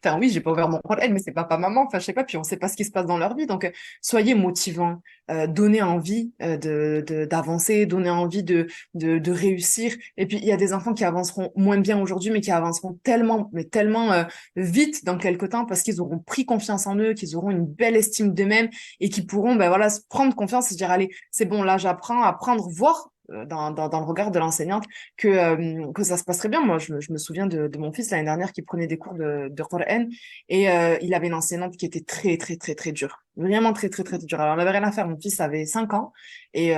enfin, oui, j'ai pas ouvert mon Coran, mais c'est papa, maman, enfin, je sais pas, puis on sait pas ce qui se passe dans leur vie. Donc, soyez motivants, donnez envie d'avancer, donnez envie de réussir. Et puis, il y a des enfants qui avanceront moins bien aujourd'hui, mais qui avanceront tellement, mais tellement vite dans quelques temps parce qu'ils auront pris confiance en eux, qu'ils auront une belle estime d'eux-mêmes et qui pourront, ben voilà, se prendre confiance et se dire, allez, c'est bon, là, j'apprends à prendre, voir dans le regard de l'enseignante que ça se passerait bien. Moi, je me souviens de mon fils l'année dernière qui prenait des cours de Coran et il avait une enseignante qui était très, très, très, très dure. Vraiment très, très, très dure. Alors, on n'avait rien à faire. Mon fils avait 5 ans et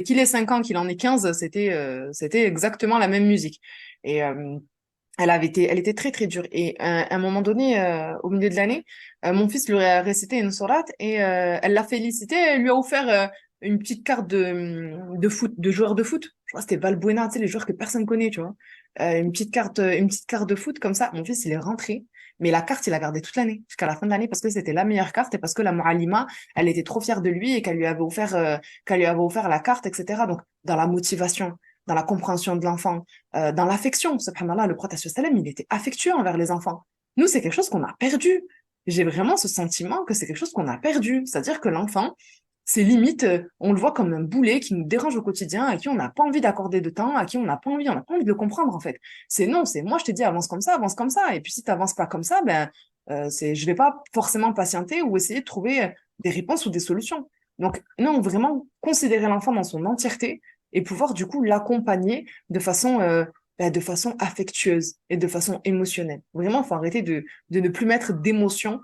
qu'il ait 5 ans, qu'il en ait 15, c'était exactement la même musique. Et elle était très, très dure. Et à un moment donné, au milieu de l'année, mon fils lui a récité une sourate et elle l'a félicité. Elle lui a offert une petite carte de foot, de joueur de foot. Je crois que c'était Valbuena, tu sais, les joueurs que personne connaît, tu vois. Une petite carte de foot comme ça. Mon fils, il est rentré. Mais la carte, il l'a gardée toute l'année, jusqu'à la fin de l'année, parce que c'était la meilleure carte et parce que la Moualima, elle était trop fière de lui et qu'elle lui avait offert la carte, etc. Donc, dans la motivation, dans la compréhension de l'enfant, dans l'affection. Subhanallah, le prophète sallam, il était affectueux envers les enfants. Nous, c'est quelque chose qu'on a perdu. J'ai vraiment ce sentiment que c'est quelque chose qu'on a perdu. C'est-à-dire que l'enfant, c'est limite, on le voit comme un boulet qui nous dérange au quotidien, à qui on n'a pas envie d'accorder de temps, à qui on n'a pas envie de le comprendre, en fait. C'est non, c'est moi, je t'ai dit, avance comme ça. Et puis, si tu n'avances pas comme ça, ben, je vais pas forcément patienter ou essayer de trouver des réponses ou des solutions. Donc, non, vraiment considérer l'enfant dans son entièreté et pouvoir, du coup, l'accompagner de façon affectueuse et de façon émotionnelle. Vraiment, il faut arrêter de ne plus mettre d'émotion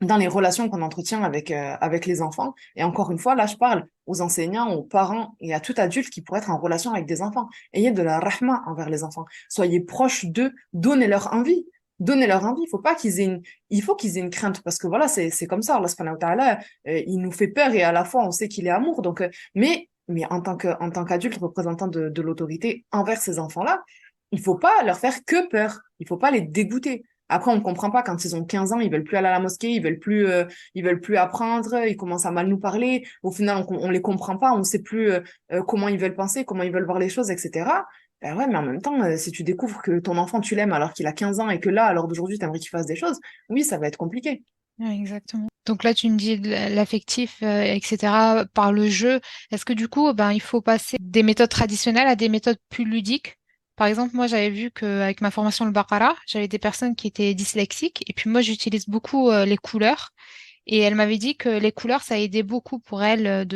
dans les relations qu'on entretient avec les enfants. Et encore une fois, là, je parle aux enseignants, aux parents et à tout adulte qui pourrait être en relation avec des enfants. Ayez de la rahma envers les enfants. Soyez proches d'eux, donnez-leur envie. Donnez-leur envie. Il faut qu'ils aient une crainte parce que voilà, c'est comme ça. Allah subhanahu wa ta'ala, il nous fait peur et à la fois on sait qu'il est amour. Donc, mais en tant qu'adulte représentant de l'autorité envers ces enfants-là, il faut pas leur faire que peur. Il faut pas les dégoûter. Après, on ne comprend pas quand ils ont 15 ans, ils veulent plus aller à la mosquée, ils veulent plus apprendre, ils commencent à mal nous parler. Au final, on les comprend pas, on sait plus comment ils veulent penser, comment ils veulent voir les choses, etc. Ben ouais, mais en même temps, si tu découvres que ton enfant, tu l'aimes alors qu'il a 15 ans et que là, à l'heure d'aujourd'hui, tu aimerais qu'il fasse des choses, oui, ça va être compliqué. Ouais, exactement. Donc là, tu me dis de l'affectif, etc., par le jeu. Est-ce que du coup, ben, il faut passer des méthodes traditionnelles à des méthodes plus ludiques? Par exemple, moi, j'avais vu qu'avec ma formation le Baqara, j'avais des personnes qui étaient dyslexiques et puis moi, j'utilise beaucoup les couleurs. Et elle m'avait dit que les couleurs, ça aidait beaucoup pour elle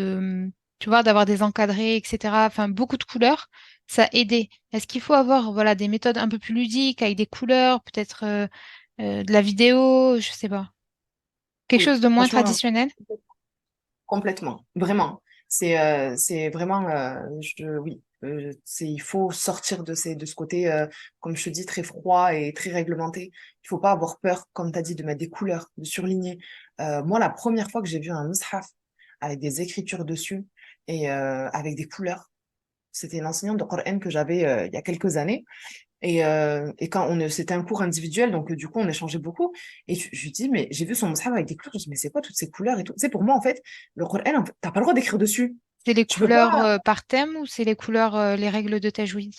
tu vois, d'avoir des encadrés, etc. Enfin, beaucoup de couleurs, ça aidait. Est-ce qu'il faut avoir, voilà, des méthodes un peu plus ludiques avec des couleurs, peut-être de la vidéo, je sais pas. Quelque Oui, chose de moins franchement, traditionnel? complètement, vraiment. C'est vraiment, oui, il faut sortir de ce côté, comme je te dis, très froid et très réglementé. Il faut pas avoir peur, comme tu as dit, de mettre des couleurs, de surligner. Moi, la première fois que j'ai vu un mushaf avec des écritures dessus et avec des couleurs, c'était l'enseignante de Coran que j'avais il y a quelques années. Et quand c'était un cours individuel, donc du coup, on échangeait beaucoup. Et je lui dis, mais j'ai vu son mushaf avec des couleurs. Je dis, mais c'est quoi toutes ces couleurs et tout? Tu sais, pour moi, en fait, le Coran, en fait, t'as pas le droit d'écrire dessus. C'est les Tu peux couleurs pas. par thème ou c'est les couleurs, les règles de Tajwid?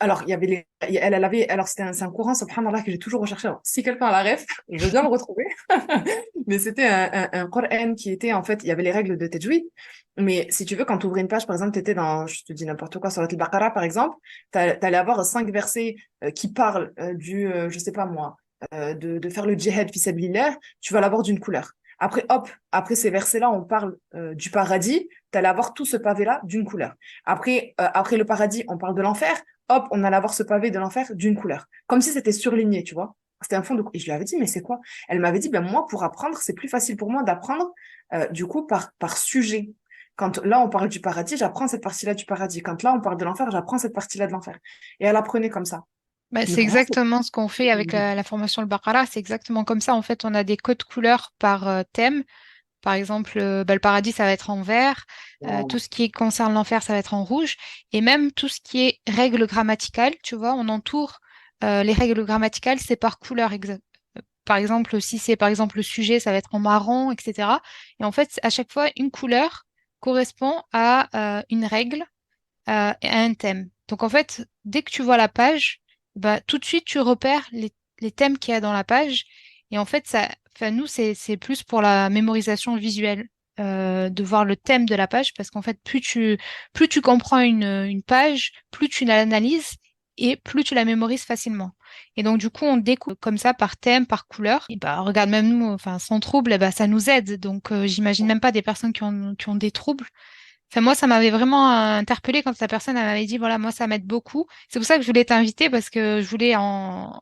Alors, il y avait elle avait, alors c'est un courant, subhanallah, que j'ai toujours recherché. Alors, si quelqu'un a la ref, je veux bien le retrouver. Mais c'était un Coran qui était, en fait, il y avait les règles de Tajwid. Mais si tu veux, quand tu ouvrais une page, par exemple, tu étais dans, je te dis n'importe quoi, sur la Al-Baqarah, par exemple, t'allais avoir 5 versets qui parlent je sais pas moi, de faire le djihad fi sabilillah, tu vas l'avoir d'une couleur. Après, hop, après ces versets-là, on parle du paradis, t'allais avoir tout ce pavé-là d'une couleur. Après le paradis, on parle de l'enfer, hop, on allait avoir ce pavé de l'enfer d'une couleur. Comme si c'était surligné, tu vois. C'était un fond de... Et je lui avais dit, mais c'est quoi? Elle m'avait dit, ben moi, pour apprendre, c'est plus facile pour moi d'apprendre, du coup, par sujet. Quand là, on parle du paradis, j'apprends cette partie-là du paradis. Quand là, on parle de l'enfer, j'apprends cette partie-là de l'enfer. Et elle apprenait comme ça. Bah, Mais c'est vraiment, c'est... exactement ce qu'on fait avec la formation le Baqara. C'est exactement comme ça. En fait, on a des codes couleurs par thème. Par exemple, bah, le paradis, ça va être en vert. Tout Voilà. ce qui concerne l'enfer, ça va être en rouge. Et même tout ce qui est règles grammaticales, tu vois, on entoure les règles grammaticales, c'est par couleur exacte. Par exemple, si c'est par exemple le sujet, ça va être en marron, etc. Et en fait, à chaque fois, une couleur correspond à une règle et à un thème. Donc en fait, dès que tu vois la page, bah, tout de suite tu repères les thèmes qu'il y a dans la page. Et en fait, ça, enfin, nous, c'est plus pour la mémorisation visuelle, de voir le thème de la page, parce qu'en fait, plus tu comprends une page, plus tu l'analyses et plus tu la mémorises facilement. Et donc, du coup, on découpe comme ça par thème, par couleur. Et bah, regarde, même nous, enfin, sans trouble, eh ben, ça nous aide. Donc, j'imagine même pas des personnes qui ont des troubles. Enfin, moi, ça m'avait vraiment interpellée quand la personne elle m'avait dit, voilà, moi, ça m'aide beaucoup. C'est pour ça que je voulais t'inviter parce que je voulais en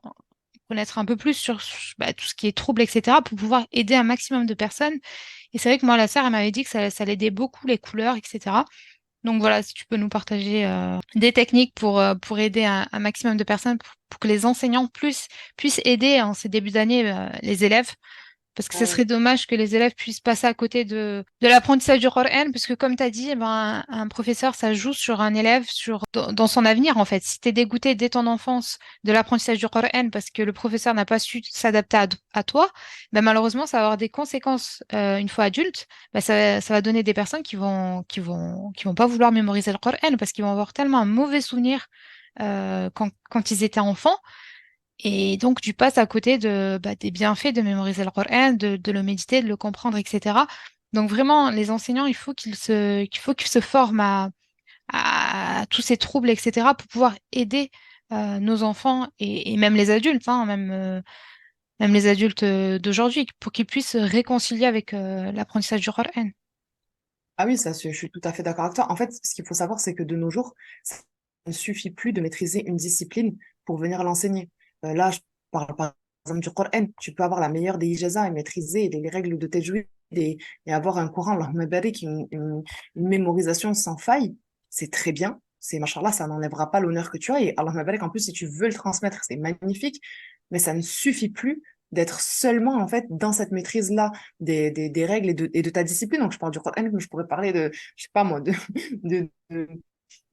connaître un peu plus sur bah, tout ce qui est trouble, etc., pour pouvoir aider un maximum de personnes. Et c'est vrai que moi, la sœur, elle m'avait dit que ça l'aidait beaucoup, les couleurs, etc. Donc voilà, si tu peux nous partager des techniques pour aider un maximum de personnes, pour que les enseignants puissent aider en ces débuts d'année les élèves. Parce que ce serait dommage que les élèves puissent passer à côté de l'apprentissage du Coran, parce que comme tu as dit, eh ben, un professeur, ça joue sur un élève, dans son avenir en fait. Si tu es dégoûté dès ton enfance de l'apprentissage du Coran parce que le professeur n'a pas su s'adapter à toi, ben, malheureusement, ça va avoir des conséquences une fois adulte. Ben, ça va donner des personnes qui vont pas vouloir mémoriser le Coran parce qu'ils vont avoir tellement un mauvais souvenir quand ils étaient enfants et donc, tu passes à côté bah, des bienfaits de mémoriser le Coran, de le méditer, de le comprendre, etc. Donc, vraiment, les enseignants, qu'il faut qu'ils se forment à tous ces troubles, etc., pour pouvoir aider nos enfants et même les adultes, hein, même les adultes d'aujourd'hui, pour qu'ils puissent se réconcilier avec l'apprentissage du Coran. Ah oui, ça, je suis tout à fait d'accord avec toi. En fait, ce qu'il faut savoir, c'est que de nos jours, ça ne suffit plus de maîtriser une discipline pour venir l'enseigner. Là, je parle par exemple du Coran. Tu peux avoir la meilleure des ijazas et maîtriser les règles de tajwid et avoir un Coran, Allahumma barik, une mémorisation sans faille. C'est très bien. C'est, machallah, ça n'enlèvera pas l'honneur que tu as. Et Allahumma barik, en plus, si tu veux le transmettre, c'est magnifique. Mais ça ne suffit plus d'être seulement, en fait, dans cette maîtrise-là des règles et de ta discipline. Donc, je parle du Coran, mais je pourrais parler de, je sais pas moi, de, de,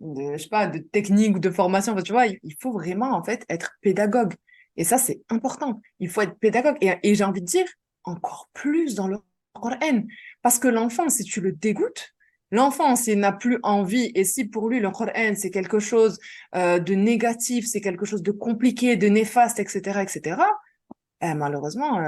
je sais pas, de technique ou de formation. Enfin, tu vois, il faut vraiment, en fait, être pédagogue. Et ça, c'est important. Il faut être pédagogue. Et j'ai envie de dire, encore plus dans le Coran. Parce que l'enfant, si tu le dégoûtes, l'enfant, s'il n'a plus envie, et si pour lui, le Coran, c'est quelque chose de négatif, c'est quelque chose de compliqué, de néfaste, etc., malheureusement,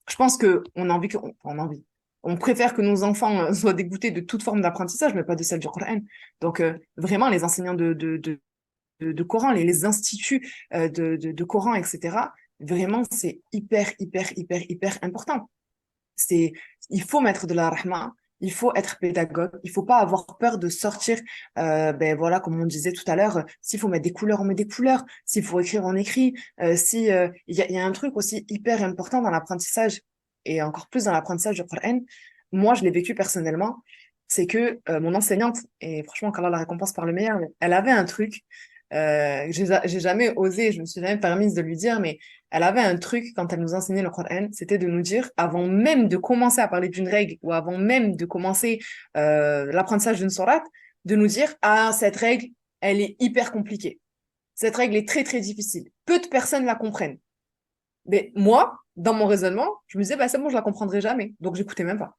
je pense que on a envie. On préfère que nos enfants soient dégoûtés de toute forme d'apprentissage, mais pas de celle du Coran. Donc, vraiment, les enseignants de Coran, les instituts de Coran, etc., vraiment, c'est hyper important. C'est, il faut mettre de la rahma, il faut être pédagogue, il faut pas avoir peur de sortir, ben voilà, comme on disait tout à l'heure, s'il faut mettre des couleurs, on met des couleurs, s'il faut écrire, on écrit, si, il y a un truc aussi hyper important dans l'apprentissage, et encore plus dans l'apprentissage du Coran, moi, je l'ai vécu personnellement, c'est que mon enseignante, et franchement, qu'Allah la récompense par le meilleur, elle avait un truc, j'ai jamais osé, je me suis jamais permise de lui dire, mais elle avait un truc quand elle nous enseignait le Coran, c'était de nous dire, avant même de commencer à parler d'une règle ou avant même de commencer l'apprentissage d'une sourate, de nous dire, ah, cette règle, elle est hyper compliquée. Cette règle est très difficile. Peu de personnes la comprennent. Mais moi, dans mon raisonnement, je me disais, bah, c'est bon, je la comprendrai jamais. Donc, j'écoutais même pas.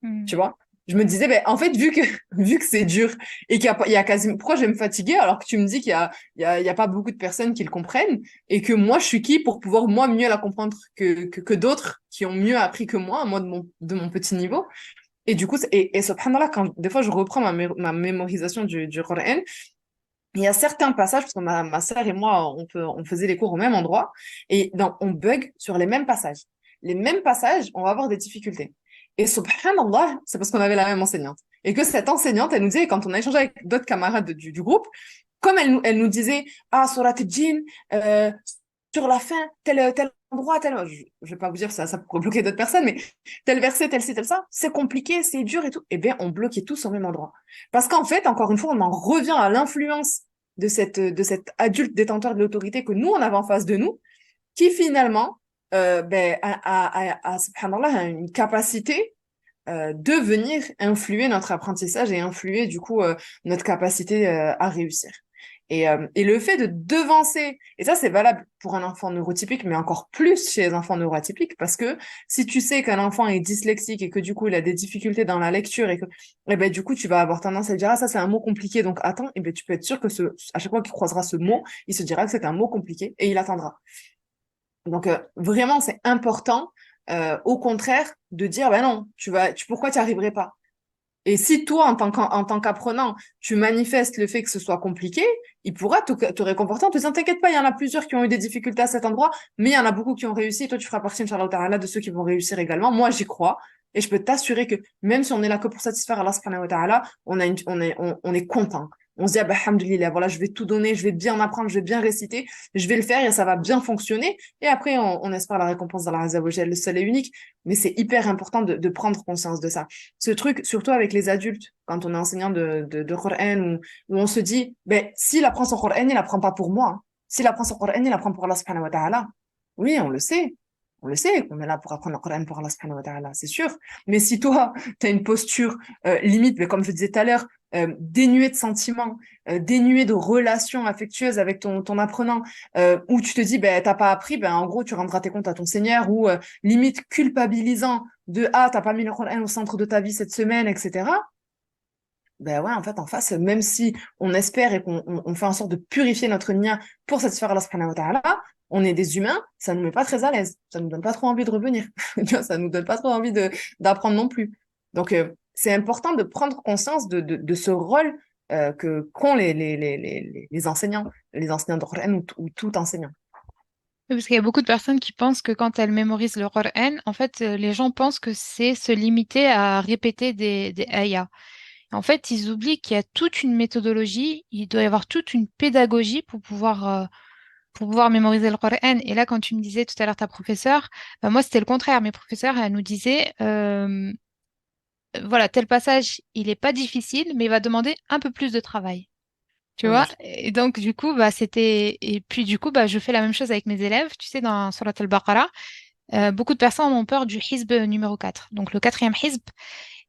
Hmm. Tu vois? Je me disais, ben, en fait, vu que c'est dur et il y a quasiment, pourquoi je vais me fatiguer alors que tu me dis qu'il y a pas beaucoup de personnes qui le comprennent et que moi, je suis qui pour pouvoir, moi, mieux la comprendre que d'autres qui ont mieux appris que moi de mon petit niveau. Et du coup, et subhanallah, quand des fois je reprends ma mémorisation du Coran, il y a certains passages, parce que ma sœur et moi, on faisait les cours au même endroit, et on bug sur les mêmes passages. Les mêmes passages, on va avoir des difficultés. Et subhanallah, c'est parce qu'on avait la même enseignante. Et que cette enseignante, elle nous disait, quand on a échangé avec d'autres camarades du groupe, comme elle nous disait, ah, surat al-Jinn, sur la fin, tel endroit, je vais pas vous dire ça pourrait bloquer d'autres personnes, mais tel verset, tel ci, tel ça, c'est compliqué, c'est dur et tout. Eh bien, on bloquait tous au même endroit. Parce qu'en fait, encore une fois, on en revient à l'influence de cet adulte détenteur de l'autorité que nous, on avait en face de nous, qui finalement, ben, subhanallah, a une capacité de venir influer notre apprentissage et influer du coup notre capacité à réussir. Et le fait de devancer, et ça c'est valable pour un enfant neurotypique, mais encore plus chez les enfants neuroatypiques, parce que si tu sais qu'un enfant est dyslexique et que du coup il a des difficultés dans la lecture et que, eh ben, du coup tu vas avoir tendance à dire, ah ça c'est un mot compliqué, donc attends, et ben, tu peux être sûr que à chaque fois qu'il croisera ce mot, il se dira que c'est un mot compliqué et il attendra. Donc vraiment c'est important, au contraire, de dire, ben non, pourquoi tu n'y arriverais pas? Et si toi, en tant qu'apprenant, tu manifestes le fait que ce soit compliqué, il pourra te réconforter en te disant, t'inquiète pas, il y en a plusieurs qui ont eu des difficultés à cet endroit, mais il y en a beaucoup qui ont réussi, et toi, tu feras partie, Inch'Allah ta'ala, de ceux qui vont réussir également. Moi, j'y crois. Et je peux t'assurer que même si on est là que pour satisfaire Allah subhanahu wa ta'ala, on est content. On se dit, ah bah, alhamdoulilah, voilà, je vais tout donner, je vais bien apprendre, je vais bien réciter, je vais le faire et ça va bien fonctionner. Et après, on espère la récompense d'Allah Azza wa Jalla, le seul et unique. Mais c'est hyper important de prendre conscience de ça. Ce truc, surtout avec les adultes, quand on est enseignant de Coran, où on se dit, ben, s'il apprend son Coran, il apprend pas pour moi. S'il apprend son Coran, il apprend pour Allah subhanahu wa ta'ala. Oui, on le sait. On le sait qu'on est là pour apprendre le Coran pour Allah subhanahu wa ta'ala, c'est sûr. Mais si toi, tu as une posture limite, mais comme je disais tout à l'heure, dénuée de sentiments, dénuée de relations affectueuses avec ton apprenant, où tu te dis, ben, t'as pas appris, ben, en gros, tu rendras tes comptes à ton Seigneur, ou limite culpabilisant de, ah, t'as pas mis le Coran au centre de ta vie cette semaine, etc. Ben ouais, en fait, en face, même si on espère et qu'on fait en sorte de purifier notre nia pour satisfaire Allah subhanahu wa ta'ala, on est des humains, ça nous met pas très à l'aise. Ça nous donne pas trop envie de revenir. Tu vois, ça nous donne pas trop envie d'apprendre non plus. Donc, c'est important de prendre conscience de ce rôle qu'ont les enseignants de Coran ou tout enseignant. Oui, parce qu'il y a beaucoup de personnes qui pensent que quand elles mémorisent le Coran, en fait, les gens pensent que c'est se limiter à répéter des ayats. En fait, ils oublient qu'il y a toute une méthodologie, il doit y avoir toute une pédagogie pour pouvoir mémoriser le Coran. Et là, quand tu me disais tout à l'heure ta professeure, moi, c'était le contraire. Mes professeurs, elles nous disaient, voilà, tel passage, il n'est pas difficile, mais il va demander un peu plus de travail. Tu vois? Et donc, du coup, bah, c'était. Et puis, du coup, bah, je fais la même chose avec mes élèves. Tu sais, dans Surat al-Baqarah, beaucoup de personnes ont peur du hizb numéro 4, donc le quatrième hizb.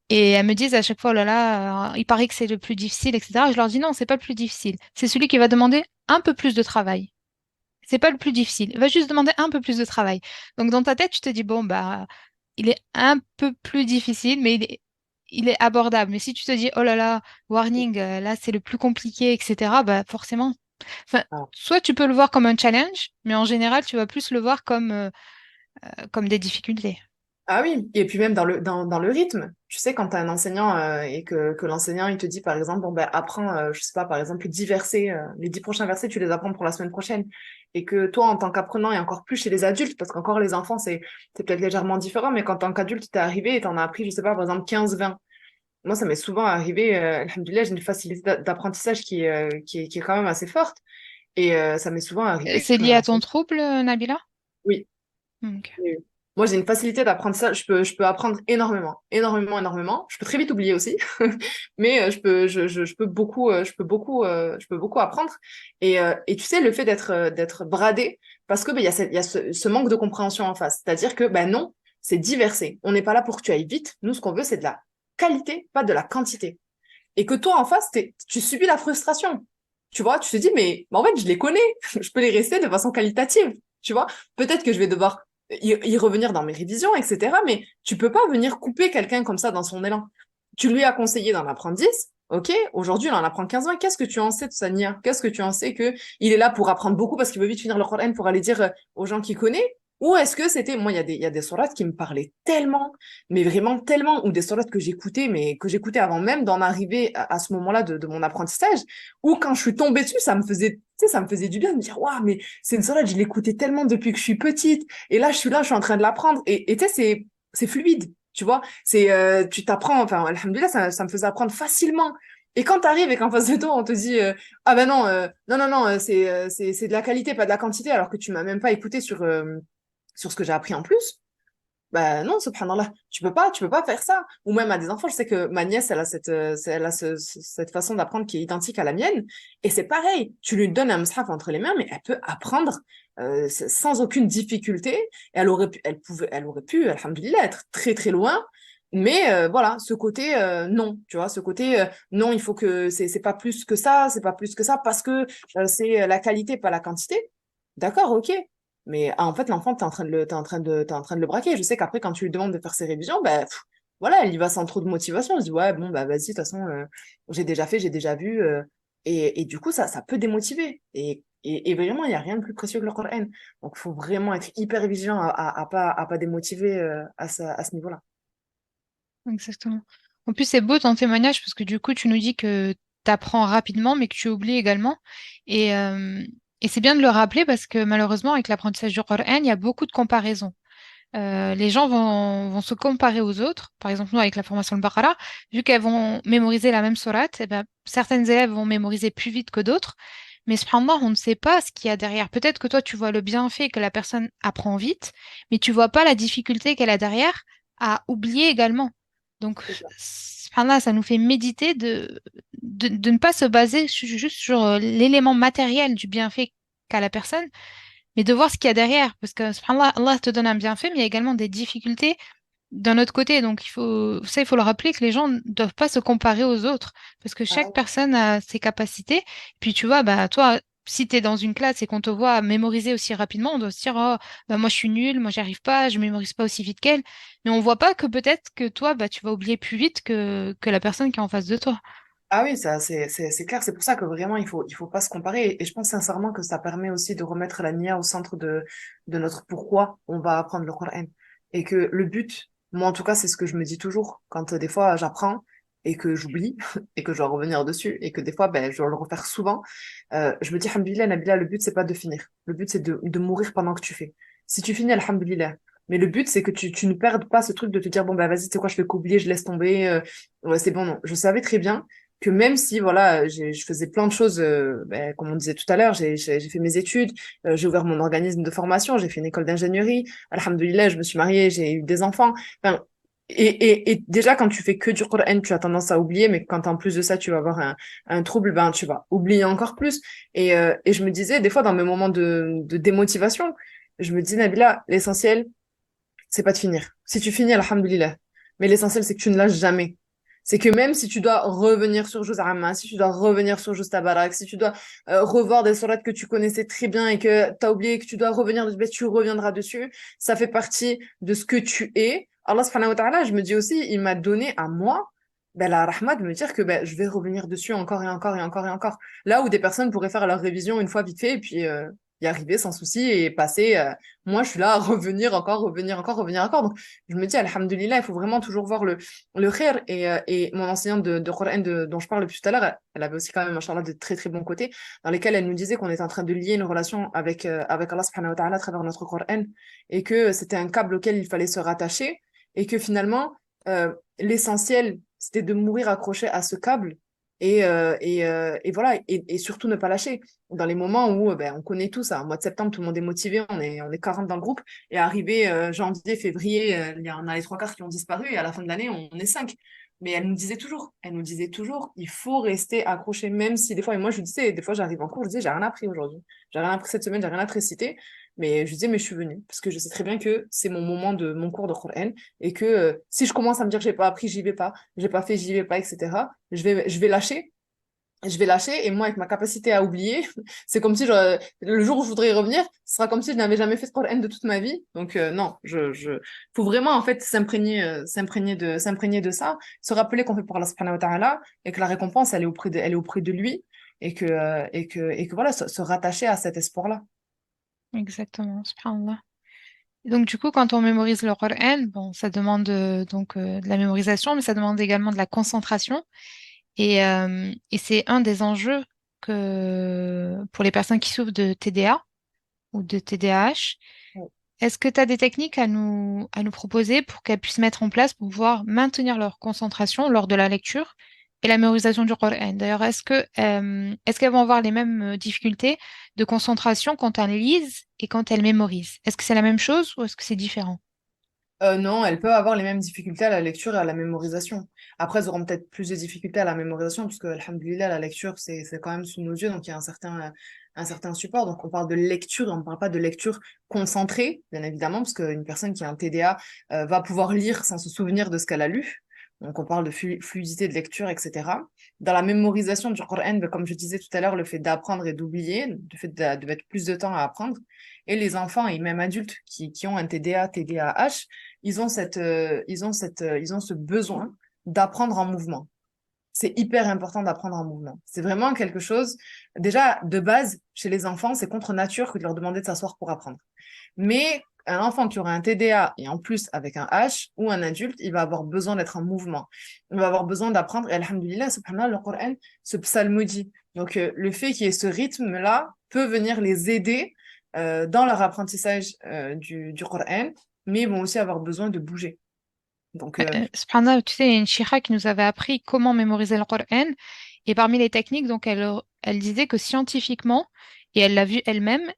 Et elles me disent à chaque fois, oh là là, il paraît que c'est le plus difficile, etc. Je leur dis non, c'est pas le plus difficile. C'est celui qui va demander un peu plus de travail. C'est pas le plus difficile. Il va juste demander un peu plus de travail. Donc, dans ta tête, tu te dis, bon, bah, il est un peu plus difficile, mais il est abordable. Mais si tu te dis, oh là là, warning, là, c'est le plus compliqué, etc., bah, forcément. Enfin, soit tu peux le voir comme un challenge, mais en général, tu vas plus le voir comme des difficultés. Ah oui, et puis même dans le rythme, tu sais, quand tu as un enseignant et que l'enseignant il te dit par exemple, bon ben apprends, je sais pas, par exemple 10 versets, les 10 prochains versets, tu les apprends pour la semaine prochaine. Et que toi, en tant qu'apprenant, et encore plus chez les adultes, parce qu'encore les enfants, c'est peut-être légèrement différent, mais qu'en tant qu'adulte, t'es arrivé et t'en as appris, je sais pas, par exemple 15-20. Moi, ça m'est souvent arrivé, alhamdoulilah, j'ai une facilité d'apprentissage qui est quand même assez forte. Et ça m'est souvent arrivé C'est que lié mon à ton enseignant... trouble, Nabila? Oui. Ok. Oui. Moi, j'ai une facilité d'apprendre ça. Je peux apprendre énormément, énormément, énormément. Je peux très vite oublier aussi, mais je peux beaucoup apprendre. Et tu sais, le fait d'être bradé, parce que ben, il y a ce manque de compréhension en face. C'est-à-dire que ben non, c'est diversé. On n'est pas là pour que tu ailles vite. Nous, ce qu'on veut, c'est de la qualité, pas de la quantité. Et que toi, en face, tu subis la frustration. Tu vois, tu te dis, mais en fait, je les connais. Je peux les rester de façon qualitative. Tu vois, peut-être que je vais devoir y revenir dans mes révisions, etc. Mais tu peux pas venir couper quelqu'un comme ça dans son élan. Tu lui as conseillé d'en apprendre 10. Ok, aujourd'hui, il en apprend 15-20. Qu'est-ce que tu en sais de sa nia? Qu'est-ce que tu en sais que il est là pour apprendre beaucoup parce qu'il veut vite finir le Coran pour aller dire aux gens qu'il connaît? Ou est-ce que c'était, moi, il y a des sourates qui me parlaient tellement, mais vraiment tellement, ou des sourates que j'écoutais, mais que j'écoutais avant même d'en arriver à ce moment-là de mon apprentissage, ou quand je suis tombée dessus, ça me faisait, tu sais, ça me faisait du bien de me dire, waouh, mais c'est une sourate, je l'écoutais tellement depuis que je suis petite, et là, je suis en train de l'apprendre, et tu sais, c'est fluide, tu vois, tu t'apprends, enfin, alhamdoulilah, ça me faisait apprendre facilement. Et quand t'arrives et qu'en face de toi, on te dit, ah ben non, non, c'est de la qualité, pas de la quantité, alors que tu m'as même pas écouté sur ce que j'ai appris en plus, bah non, subhanallah, tu peux pas faire ça. Ou même à des enfants, je sais que ma nièce, elle a cette façon d'apprendre qui est identique à la mienne. Et c'est pareil, tu lui donnes un mushaf entre les mains, mais elle peut apprendre sans aucune difficulté. Et elle aurait pu, alhamdoulilah, être très très loin. Mais voilà, ce côté non, tu vois, ce côté non, il faut que c'est pas plus que ça, c'est pas plus que ça parce que c'est la qualité, pas la quantité. D'accord, ok. Mais en fait, l'enfant, t'es en train de le braquer. Je sais qu'après, quand tu lui demandes de faire ses révisions, ben voilà, elle y va sans trop de motivation. Elle se dit ouais, bon bah vas-y, de toute façon, j'ai déjà fait, j'ai déjà vu, et du coup, ça peut démotiver. Et vraiment, il y a rien de plus précieux que le Coran. Donc, il faut vraiment être hyper vigilant à pas démotiver à ce niveau-là. Exactement. En plus, c'est beau ton témoignage parce que du coup, tu nous dis que tu apprends rapidement, mais que tu oublies également. Et, euh, et c'est bien de le rappeler parce que malheureusement, avec l'apprentissage du Coran, il y a beaucoup de comparaisons. Les gens vont se comparer aux autres. Par exemple, nous, avec la formation de Baqara, vu qu'elles vont mémoriser la même sourate, eh ben, certaines élèves vont mémoriser plus vite que d'autres. Mais cependant, on ne sait pas ce qu'il y a derrière. Peut-être que toi, tu vois le bienfait que la personne apprend vite, mais tu vois pas la difficulté qu'elle a derrière à oublier également. Donc, subhanallah, ça nous fait méditer de ne pas se baser juste sur l'élément matériel du bienfait qu'a la personne, mais de voir ce qu'il y a derrière. Parce que, subhanallah, Allah te donne un bienfait, mais il y a également des difficultés d'un autre côté. Donc, il faut le rappeler que les gens ne doivent pas se comparer aux autres. Parce que chaque Ah, personne a ses capacités. Puis, tu vois, bah, toi, si tu es dans une classe et qu'on te voit mémoriser aussi rapidement, on doit se dire, oh, bah, moi, je suis nulle, moi, j'y arrive pas, je mémorise pas aussi vite qu'elle. Mais on voit pas que peut-être que toi, bah, tu vas oublier plus vite que la personne qui est en face de toi. ah oui, ça, c'est clair. C'est pour ça que vraiment, il faut pas se comparer. Et je pense sincèrement que ça permet aussi de remettre la nia au centre de notre pourquoi on va apprendre le Coran. Et que le but, moi en tout cas, c'est ce que je me dis toujours. Quand des fois j'apprends et que j'oublie et que je dois revenir dessus et que des fois, ben, je dois le refaire souvent, je me dis, Alhamdulillah, Nabila, le but, c'est pas de finir. Le but, c'est de mourir pendant que tu fais. Si tu finis, Alhamdulillah. Mais le but, c'est que tu ne perdes pas ce truc de te dire, bon, bah, vas-y, c'est quoi, je fais qu'oublier, je laisse tomber, ouais, c'est bon, non. Je savais très bien que même si voilà, je faisais plein de choses, ben, comme on disait tout à l'heure, j'ai fait mes études, j'ai ouvert mon organisme de formation, j'ai fait une école d'ingénierie, alhamdoulilah, je me suis mariée, j'ai eu des enfants. Enfin, et déjà, quand tu fais que du Coran, tu as tendance à oublier, mais quand en plus de ça, tu vas avoir un trouble, ben, tu vas oublier encore plus. Et je me disais, des fois, dans mes moments de démotivation, je me dis, Nabila, l'essentiel, c'est pas de finir. Si tu finis, alhamdoulilah. Mais l'essentiel, c'est que tu ne lâches jamais. C'est que même si tu dois revenir sur Juz Amma, si tu dois revenir sur Juz Tabarak, si tu dois revoir des sourates que tu connaissais très bien et que tu as oublié que tu dois revenir dessus, ben, tu reviendras dessus. Ça fait partie de ce que tu es. Allah subhanahu wa ta'ala, je me dis aussi, il m'a donné à moi ben, la rahma de me dire que ben, je vais revenir dessus encore et encore et encore et encore. Là où des personnes pourraient faire leur révision une fois vite fait et puis y arriver sans souci et passer. Moi, je suis là à revenir encore, revenir encore, revenir encore. Donc, je me dis, alhamdoulilah, il faut vraiment toujours voir le khair. Et mon enseignante de Coran dont je parle depuis tout à l'heure, elle avait aussi quand même, machallah, de très, très bons côtés, dans lesquels elle nous disait qu'on était en train de lier une relation avec Allah subhanahu wa ta'ala à travers notre Coran et que c'était un câble auquel il fallait se rattacher et que finalement, l'essentiel, c'était de mourir accroché à ce câble et voilà, et surtout ne pas lâcher. Dans les moments où ben, on connaît tout ça, en mois de septembre, tout le monde est motivé, on est 40 dans le groupe, et arrivé janvier, février, il y en a les trois quarts qui ont disparu, et à la fin de l'année, on est cinq. Mais elle nous disait toujours, il faut rester accroché, même si des fois, et moi je lui disais, des fois j'arrive en cours, je disais, j'ai rien appris aujourd'hui, j'ai rien appris cette semaine, j'ai rien appris cité, mais je disais, mais je suis venue, parce que je sais très bien que c'est mon moment de mon cours de Coran, et que si je commence à me dire que j'ai pas appris, j'y vais pas, j'ai pas fait, j'y vais pas, etc., je vais lâcher, et moi, avec ma capacité à oublier, c'est comme si le jour où je voudrais y revenir, ce sera comme si je n'avais jamais fait ce Coran de toute ma vie. Donc, non, faut vraiment, en fait, s'imprégner de ça, se rappeler qu'on fait pour Allah subhanahu wa ta'ala et que la récompense, elle est auprès de lui et que voilà, se rattacher à cet espoir-là. Exactement, subhanallah. Donc, du coup, quand on mémorise le Coran, bon, ça demande de la mémorisation, mais ça demande également de la concentration. Et c'est un des enjeux pour les personnes qui souffrent de TDA ou de TDAH. Est-ce que tu as des techniques à nous proposer pour qu'elles puissent mettre en place pour pouvoir maintenir leur concentration lors de la lecture et la mémorisation du Coran? D'ailleurs, est-ce qu'elles vont avoir les mêmes difficultés de concentration quand elles lisent et quand elles mémorisent? Est-ce que c'est la même chose ou est-ce que c'est différent? Non, elles peuvent avoir les mêmes difficultés à la lecture et à la mémorisation. Après, elles auront peut-être plus de difficultés à la mémorisation, puisque, alhamdoulilah, la lecture, c'est quand même sous nos yeux, donc il y a un certain support. Donc, on parle de lecture, on ne parle pas de lecture concentrée, bien évidemment, parce qu'une personne qui a un TDA va pouvoir lire sans se souvenir de ce qu'elle a lu. Donc, on parle de fluidité de lecture, etc. Dans la mémorisation du Coran, ben, comme je disais tout à l'heure, le fait d'apprendre et d'oublier, le fait de mettre plus de temps à apprendre. Et les enfants et même adultes qui ont un TDA, TDAH, ils ont ce besoin d'apprendre en mouvement. C'est hyper important d'apprendre en mouvement. C'est vraiment quelque chose, déjà, de base, chez les enfants, c'est contre nature que de leur demander de s'asseoir pour apprendre. Mais un enfant qui aura un TDA et en plus avec un H ou un adulte, il va avoir besoin d'être en mouvement. Il va avoir besoin d'apprendre. Et alhamdulillah, subhanallah, le Coran se psalmodie. Donc, le fait qu'il y ait ce rythme-là peut venir les aider dans leur apprentissage du Coran, mais ils vont aussi avoir besoin de bouger. Donc, Subhanallah, tu sais, il y a une chira qui nous avait appris comment mémoriser le Coran. Et parmi les techniques, donc, elle disait que scientifiquement, et elle l'a vu elle-même,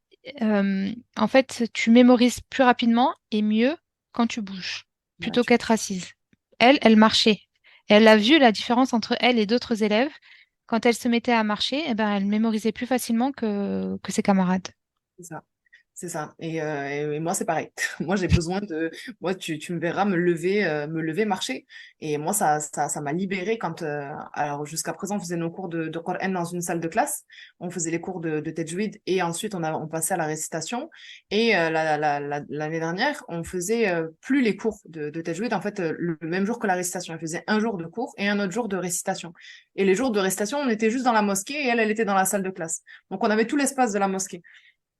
en fait, tu mémorises plus rapidement et mieux quand tu bouges, ouais, plutôt qu'être assise. Elle marchait. Et elle a vu la différence entre elle et d'autres élèves. Quand elle se mettait à marcher, eh ben, elle mémorisait plus facilement que ses camarades. c'est ça. C'est ça. Et moi, c'est pareil. Moi, j'ai besoin de. Moi, tu me verras me lever, marcher. Et moi, ça m'a libérée quand. Alors, jusqu'à présent, on faisait nos cours de Coran dans une salle de classe. On faisait les cours de Tajwid et ensuite, on passait à la récitation. Et l'année dernière, on faisait plus les cours de Tajwid. En fait, le même jour que la récitation. On faisait un jour de cours et un autre jour de récitation. Et les jours de récitation, on était juste dans la mosquée et elle était dans la salle de classe. Donc, on avait tout l'espace de la mosquée.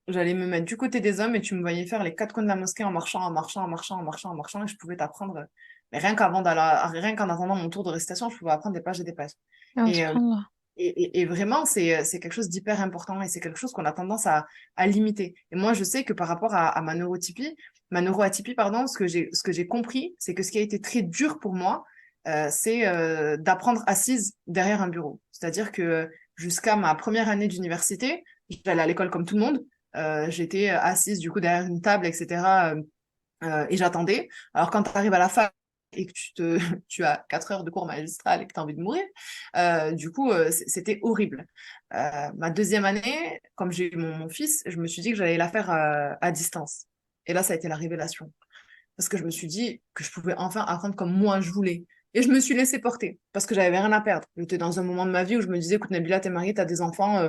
J'allais me mettre du côté des hommes et tu me voyais faire les quatre coins de la mosquée en marchant, en marchant, en marchant, en marchant, en marchant, et je pouvais t'apprendre, mais rien qu'en attendant mon tour de récitation, je pouvais apprendre des pages et des pages. Ah, Et, subhanallah. et vraiment, c'est quelque chose d'hyper important et c'est quelque chose qu'on a tendance à limiter. Et moi, je sais que par rapport à ma neuroatypie, pardon, ce que j'ai compris, c'est que ce qui a été très dur pour moi, c'est d'apprendre assise derrière un bureau. C'est-à-dire que jusqu'à ma première année d'université, j'allais à l'école comme tout le monde. J'étais assise du coup derrière une table, etc. Et j'attendais. Alors quand tu arrives à la fin et que tu as 4 heures de cours magistral et que tu as envie de mourir, du coup, c'était horrible. Ma deuxième année, comme j'ai eu mon fils, je me suis dit que j'allais la faire à distance. Et là, ça a été la révélation. Parce que je me suis dit que je pouvais enfin apprendre comme moi je voulais. Et je me suis laissée porter parce que j'avais rien à perdre. J'étais dans un moment de ma vie où je me disais, écoute, Nabila, t'es mariée, t'as des enfants,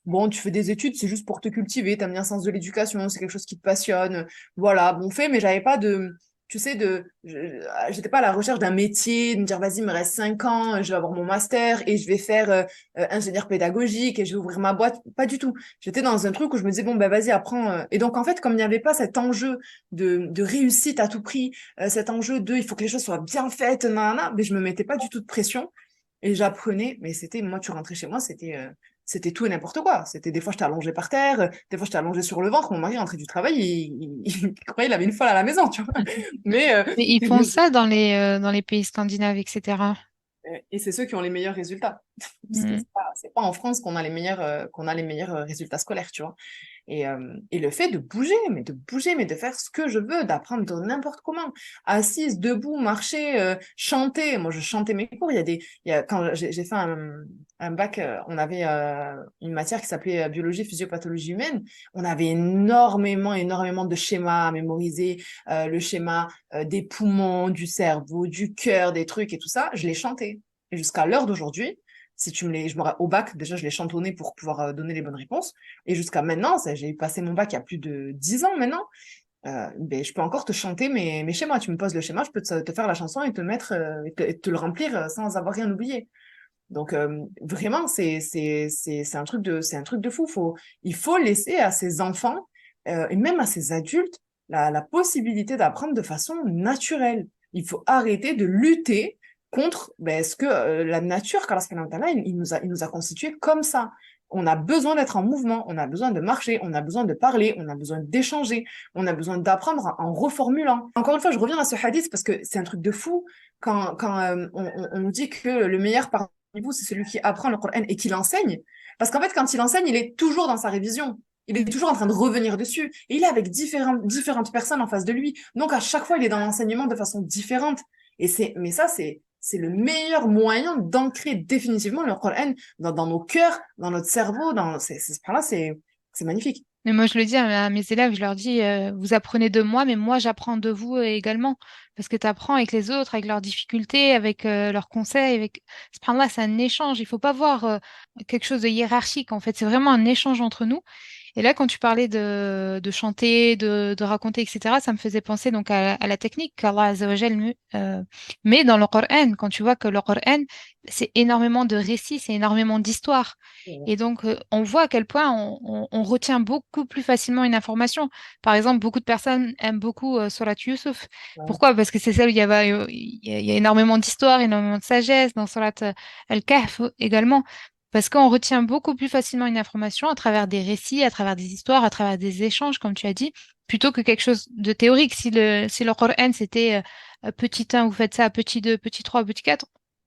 bon, tu fais des études, c'est juste pour te cultiver, t'as mis un sens de l'éducation, c'est quelque chose qui te passionne. Voilà, bon fait, mais j'avais pas de, tu sais, j'étais pas à la recherche d'un métier, de me dire, vas-y, il me reste 5 ans, je vais avoir mon master et je vais faire ingénieur pédagogique et je vais ouvrir ma boîte. Pas du tout. J'étais dans un truc où je me disais, bon, ben vas-y, apprends. Et donc, en fait, comme il n'y avait pas cet enjeu de réussite à tout prix, cet enjeu de, il faut que les choses soient bien faites, nanana, mais je me mettais pas du tout de pression. Et j'apprenais, mais c'était, moi, tu rentrais chez moi, c'était tout et n'importe quoi. C'était des fois, j'étais allongée par terre, des fois, j'étais allongée sur le ventre. Mon mari rentrait du travail, il croyait qu'il avait une folle à la maison, tu vois. Mais, Mais ils font ça dans les pays scandinaves, etc. et c'est ceux qui ont les meilleurs résultats. Parce que Mm. c'est pas en France qu'on a les meilleurs résultats scolaires, tu vois. Et le fait de bouger, mais de faire ce que je veux, d'apprendre de n'importe comment, assise, debout, marcher, chanter. Moi, je chantais mes cours. Quand j'ai fait un bac, on avait une matière qui s'appelait biologie, physiopathologie humaine. On avait énormément de schémas à mémoriser, le schéma des poumons, du cerveau, du cœur, des trucs et tout ça. Je les chantais. Et jusqu'à l'heure d'aujourd'hui, si tu me les, au bac, déjà, je les chantonnais pour pouvoir donner les bonnes réponses. Et jusqu'à maintenant, j'ai passé mon bac il y a plus de 10 ans maintenant. Ben, je peux encore te chanter mes schémas. Tu me poses le schéma, je peux te faire la chanson et te mettre et te le remplir sans avoir rien oublié. Donc vraiment, c'est un truc de fou. Il faut laisser à ces enfants et même à ces adultes la possibilité d'apprendre de façon naturelle. Il faut arrêter de lutter contre ben, ce que la nature, qu'Allah subhanahu wa ta'ala, il nous a constitués comme ça. On a besoin d'être en mouvement, on a besoin de marcher, on a besoin de parler, on a besoin d'échanger, on a besoin d'apprendre en reformulant. Encore une fois, je reviens à ce hadith parce que c'est un truc de fou quand on nous dit que le meilleur vous, c'est celui qui apprend le Coran et qui l'enseigne. Parce qu'en fait, quand il enseigne, il est toujours dans sa révision. il est toujours en train de revenir dessus. Et il est avec différentes personnes en face de lui. Donc, à chaque fois, il est dans l'enseignement de façon différente. Mais ça, c'est le meilleur moyen d'ancrer définitivement le Coran dans nos cœurs, dans notre cerveau, par là, c'est magnifique. Mais moi, je le dis à mes élèves, je leur dis, vous apprenez de moi, mais moi, j'apprends de vous également. Parce que tu apprends avec les autres, avec leurs difficultés, avec leurs conseils. Subhanallah, c'est un échange. Il faut pas voir quelque chose de hiérarchique, en fait. C'est vraiment un échange entre nous. Et là, quand tu parlais de chanter, de raconter, etc., ça me faisait penser donc à la technique qu'Allah Azza wa Jal met dans le Coran. Quand tu vois que le Coran, c'est énormément de récits, c'est énormément d'histoires. Et donc, on voit à quel point on retient beaucoup plus facilement une information. Par exemple, beaucoup de personnes aiment beaucoup Surat Yusuf. Ouais. Pourquoi? Parce que c'est celle où il y a énormément d'histoires, énormément de sagesse, dans Surat Al-Kahf également. Parce qu'on retient beaucoup plus facilement une information à travers des récits, à travers des histoires, à travers des échanges, comme tu as dit, plutôt que quelque chose de théorique. Si le Coran, c'était petit 1, vous faites ça, petit 2, petit 3, petit 4,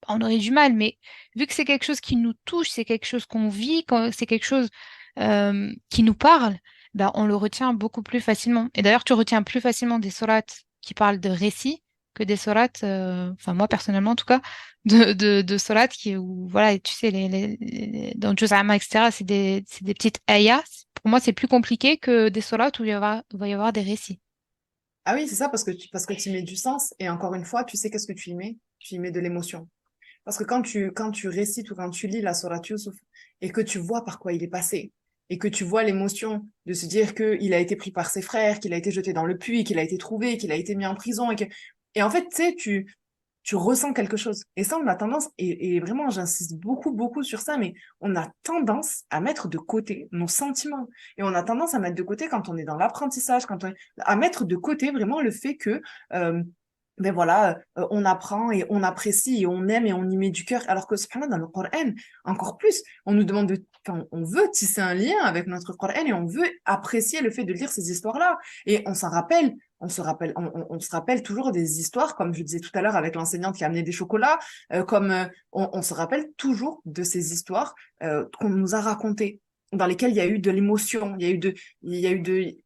on aurait du mal. Mais vu que c'est quelque chose qui nous touche, c'est quelque chose qu'on vit, c'est quelque chose qui nous parle, ben, on le retient beaucoup plus facilement. Et d'ailleurs, tu retiens plus facilement des sourates qui parlent de récits que des sourates, enfin moi personnellement en tout cas, de sourates où, voilà, tu sais, dans Juz Amma, etc., c'est des petites ayats. Pour moi, c'est plus compliqué que des sourates où il va y avoir des récits. Ah oui, c'est ça, parce que tu y mets du sens. Et encore une fois, tu sais qu'est-ce que tu y mets? Tu y mets de l'émotion. Parce que quand tu récites ou quand tu lis la Sourate Yusuf et que tu vois par quoi il est passé et que tu vois l'émotion de se dire qu'il a été pris par ses frères, qu'il a été jeté dans le puits, qu'il a été trouvé, qu'il a été mis en prison et en fait, tu sais, tu ressens quelque chose. Et ça, on a tendance, et vraiment, j'insiste beaucoup, beaucoup sur ça, mais on a tendance à mettre de côté nos sentiments. Et on a tendance à mettre de côté quand on est dans l'apprentissage, à mettre de côté vraiment le fait que, ben voilà, on apprend et on apprécie et on aime et on y met du cœur. Alors que subhanallah, dans le Coran, encore plus, on nous demande enfin, on veut tisser un lien avec notre Coran et on veut apprécier le fait de lire ces histoires-là. Et on s'en rappelle, on se rappelle toujours des histoires, comme je disais tout à l'heure avec l'enseignante qui a amené des chocolats, on se rappelle toujours de ces histoires qu'on nous a racontées, dans lesquelles il y a eu de l'émotion,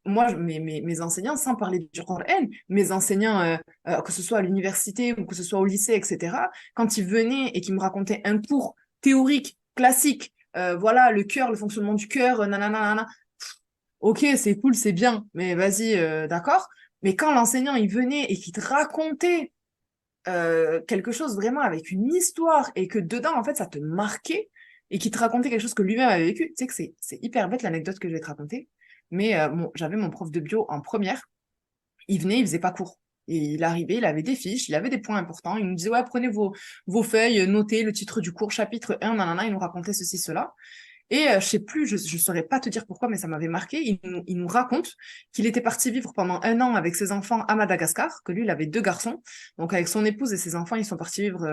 moi, mes enseignants, sans parler du Coran, mes enseignants, que ce soit à l'université ou que ce soit au lycée, etc., quand ils venaient et qu'ils me racontaient un cours théorique, classique, voilà, le cœur, le fonctionnement du cœur, nanana, nanana, ok, c'est cool, c'est bien, mais vas-y, d'accord. Mais quand l'enseignant, il venait et qu'il te racontait quelque chose vraiment avec une histoire et que dedans, en fait, ça te marquait et qu'il te racontait quelque chose que lui-même avait vécu, tu sais que c'est hyper bête l'anecdote que je vais te raconter, mais j'avais mon prof de bio en première, il venait, il faisait pas cours. Et il arrivait, il avait des fiches, il avait des points importants. Il nous disait, ouais, prenez vos feuilles, notez le titre du cours, chapitre 1, nanana, il nous racontait ceci, cela. Et je sais plus, je saurais pas te dire pourquoi, mais ça m'avait marqué. Il nous raconte qu'il était parti vivre pendant 1 an avec ses enfants à Madagascar, que lui, il avait 2 garçons. Donc avec son épouse et ses enfants, ils sont partis vivre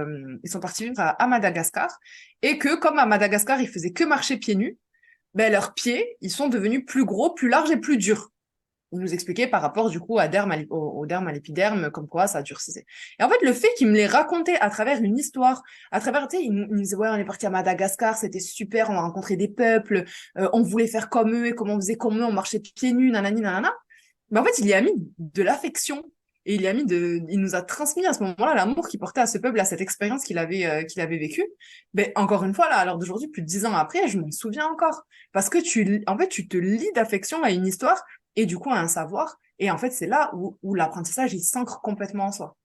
à Madagascar. Et que comme à Madagascar, ils faisaient que marcher pieds nus, ben leurs pieds, ils sont devenus plus gros, plus larges et plus durs. Il nous expliquait par rapport du coup au derme, à l'épiderme, comme quoi ça durcissait. Et en fait, le fait qu'il me les racontait à travers une histoire, à travers, tu sais, il nous disait, ouais, on est parti à Madagascar, c'était super, on a rencontré des peuples, on voulait faire comme eux, et comme on faisait comme eux, on marchait pieds nus, nanani, nanana. Mais en fait, il y a mis de l'affection. Et il nous a transmis à ce moment-là l'amour qu'il portait à ce peuple, à cette expérience qu'il avait vécue. Mais encore une fois, là, à l'heure d'aujourd'hui, plus de 10 ans après, je m'en souviens encore. Parce que en fait, tu te lis d'affection à une histoire et du coup à un savoir. Et en fait, c'est là où l'apprentissage, il s'ancre complètement en soi.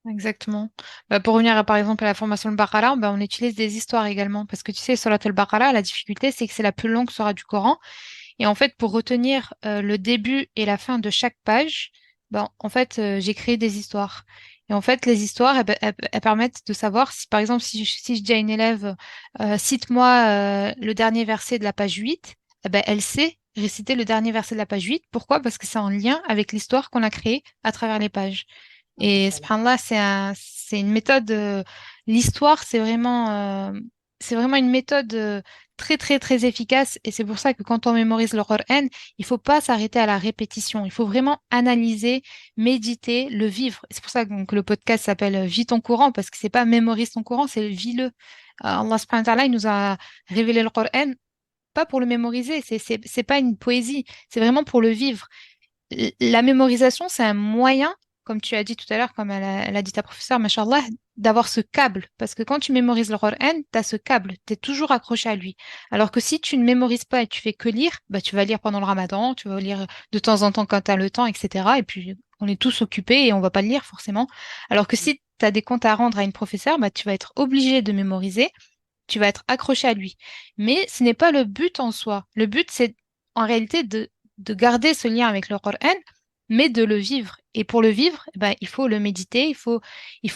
Exactement. Bah, pour revenir par exemple à la formation de Baqara, bah, on utilise des histoires également. Parce que tu sais, Surat al-Baqara, la difficulté, c'est que c'est la plus longue surah du Coran. Et en fait, pour retenir le début et la fin de chaque page, ben, en fait, j'ai créé des histoires. Et en fait, les histoires, elles permettent de savoir si, par exemple, si je dis à une élève, cite-moi le dernier verset de la page 8, eh ben, elle sait réciter le dernier verset de la page 8. Pourquoi? Parce que c'est en lien avec l'histoire qu'on a créée à travers les pages. Et Machallah. subhanallah, c'est une méthode. L'histoire, c'est vraiment une méthode très très très efficace. Et c'est pour ça que quand on mémorise le Coran, il faut pas s'arrêter à la répétition. Il faut vraiment analyser, méditer, le vivre. Et c'est pour ça que donc, le podcast s'appelle Vis ton Coran parce que c'est pas mémorise ton Coran, c'est vis-le. Allah subhanahu wa ta'ala, il nous a révélé le Coran pas pour le mémoriser, c'est pas une poésie, c'est vraiment pour le vivre. La mémorisation, c'est un moyen, comme tu as dit tout à l'heure, comme elle a dit ta professeure, machallah, d'avoir ce câble. Parce que quand tu mémorises le Coran, tu as ce câble, tu es toujours accroché à lui. Alors que si tu ne mémorises pas et tu fais que lire, bah, tu vas lire pendant le Ramadan, tu vas lire de temps en temps quand tu as le temps, etc. Et puis, on est tous occupés et on va pas le lire forcément. Alors que si tu as des comptes à rendre à une professeure, bah, tu vas être obligé de mémoriser, tu vas être accroché à lui. Mais ce n'est pas le but en soi. Le but, c'est en réalité de garder ce lien avec le Coran, mais de le vivre. Et pour le vivre, eh ben, il faut le méditer, il faut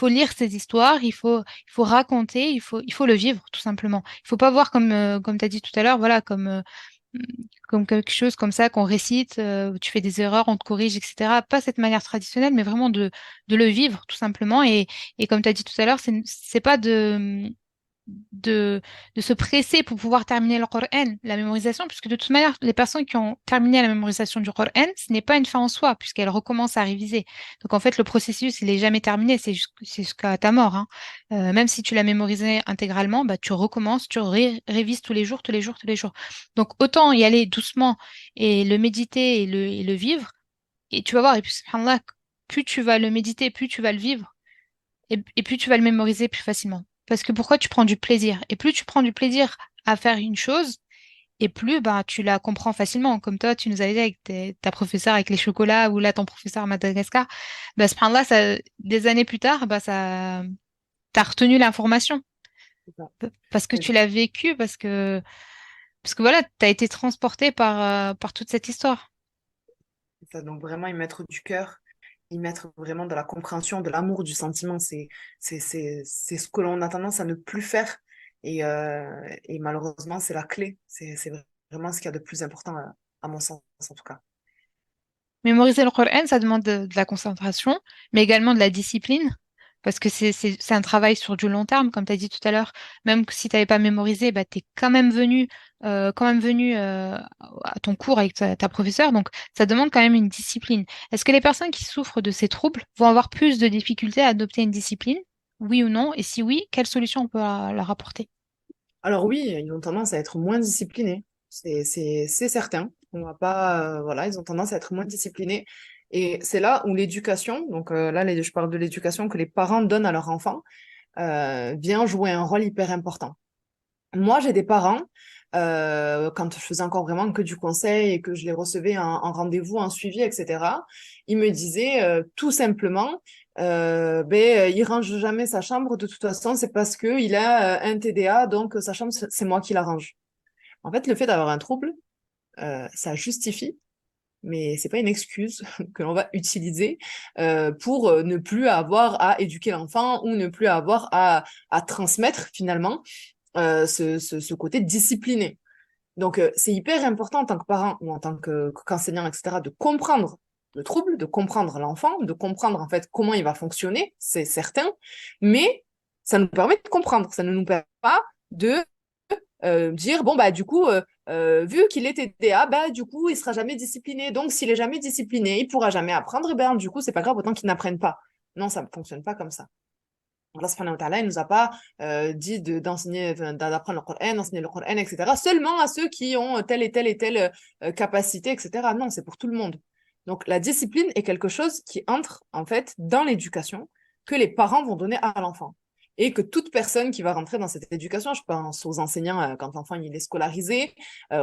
lire ses histoires, il faut raconter, il faut le vivre, tout simplement. Il faut pas voir comme, comme tu as dit tout à l'heure, voilà, comme quelque chose comme ça qu'on récite, tu fais des erreurs, on te corrige, etc. Pas cette manière traditionnelle, mais vraiment de le vivre, tout simplement. Et comme tu as dit tout à l'heure, c'est pas de, de se presser pour pouvoir terminer le Coran, la mémorisation, puisque de toute manière, les personnes qui ont terminé la mémorisation du Coran, ce n'est pas une fin en soi, puisqu'elles recommencent à réviser. Donc en fait, le processus, il est jamais terminé, c'est jusqu'à ta mort, hein. Même si tu l'as mémorisé intégralement, bah, tu recommences, tu révises tous les jours, tous les jours, tous les jours. Donc autant y aller doucement et le méditer et le vivre, et tu vas voir, et puis subhanallah, plus tu vas le méditer, plus tu vas le vivre, et plus tu vas le mémoriser plus facilement. Parce que pourquoi tu prends du plaisir? Et plus tu prends du plaisir à faire une chose, et plus bah, tu la comprends facilement. Comme toi, tu nous avais dit avec ta professeure avec les chocolats, ou là, ton professeur à Madagascar. Bah, là ça, des années plus tard, bah, ça, t'as retenu l'information. C'est ça. Parce que Et tu l'as vécu, parce que voilà, t'as été transporté par toute cette histoire. c'est ça. Donc vraiment y mettre du cœur, y mettre vraiment de la compréhension, de l'amour, du sentiment, c'est ce que l'on a tendance à ne plus faire. Et malheureusement, c'est la clé. C'est vraiment ce qu'il y a de plus important à mon sens, en tout cas. Mémoriser le Coran, ça demande de la concentration, mais également de la discipline, parce que c'est un travail sur du long terme, comme tu as dit tout à l'heure. Même si tu n'avais pas mémorisé, bah, tu es quand même venu à ton cours avec ta professeure, donc ça demande quand même une discipline. Est-ce que les personnes qui souffrent de ces troubles vont avoir plus de difficultés à adopter une discipline? Oui ou non? Et si oui, quelle solution on peut leur apporter? Alors oui, ils ont tendance à être moins disciplinés, c'est certain. On va pas, voilà, ils ont tendance à être moins disciplinés. Et c'est là où l'éducation, donc là, je parle de l'éducation que les parents donnent à leurs enfants, vient jouer un rôle hyper important. Moi, j'ai des parents, quand je faisais encore vraiment que du conseil et que je les recevais en rendez-vous, en suivi, etc., ils me disaient tout simplement, il range jamais sa chambre, de toute façon, c'est parce qu'il a un TDA, donc sa chambre, c'est moi qui la range. En fait, le fait d'avoir un trouble, ça justifie, mais c'est pas une excuse que l'on va utiliser pour ne plus avoir à éduquer l'enfant ou ne plus avoir à transmettre finalement ce côté discipliné. Donc, c'est hyper important en tant que parent ou en tant qu'enseignant, etc., de comprendre le trouble, de comprendre l'enfant, de comprendre en fait comment il va fonctionner, c'est certain, mais ça nous permet de comprendre, ça ne nous permet pas de dire, bon, bah, du coup, vu qu'il est TDA, bah, du coup, il sera jamais discipliné. Donc, s'il est jamais discipliné, il pourra jamais apprendre, et ben, du coup, c'est pas grave, autant qu'il n'apprenne pas. Non, ça ne fonctionne pas comme ça. Allah subhanahu wa ta'ala, il nous a pas dit d'enseigner, d'apprendre le Coran, d'enseigner le Coran, etc. Seulement à ceux qui ont telle et telle capacité, etc. Non, c'est pour tout le monde. Donc la discipline est quelque chose qui entre en fait dans l'éducation que les parents vont donner à l'enfant. Et que toute personne qui va rentrer dans cette éducation, je pense aux enseignants quand l'enfant il est scolarisé,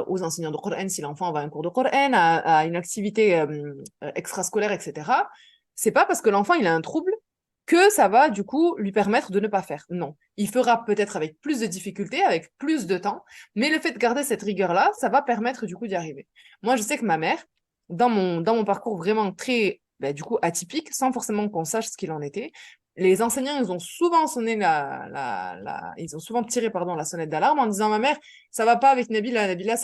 aux enseignants de Coran si l'enfant va à un cours de Coran, à une activité extrascolaire, etc. C'est pas parce que l'enfant il a un trouble que ça va du coup lui permettre de ne pas faire. Non, il fera peut-être avec plus de difficultés, avec plus de temps, mais le fait de garder cette rigueur-là, ça va permettre du coup d'y arriver. Moi, je sais que ma mère, dans mon parcours vraiment très, du coup, atypique, sans forcément qu'on sache ce qu'il en était, les enseignants, ils ont souvent sonné ils ont souvent tiré, pardon, la sonnette d'alarme en disant, ma mère, ça va pas avec Nabila. Nabila,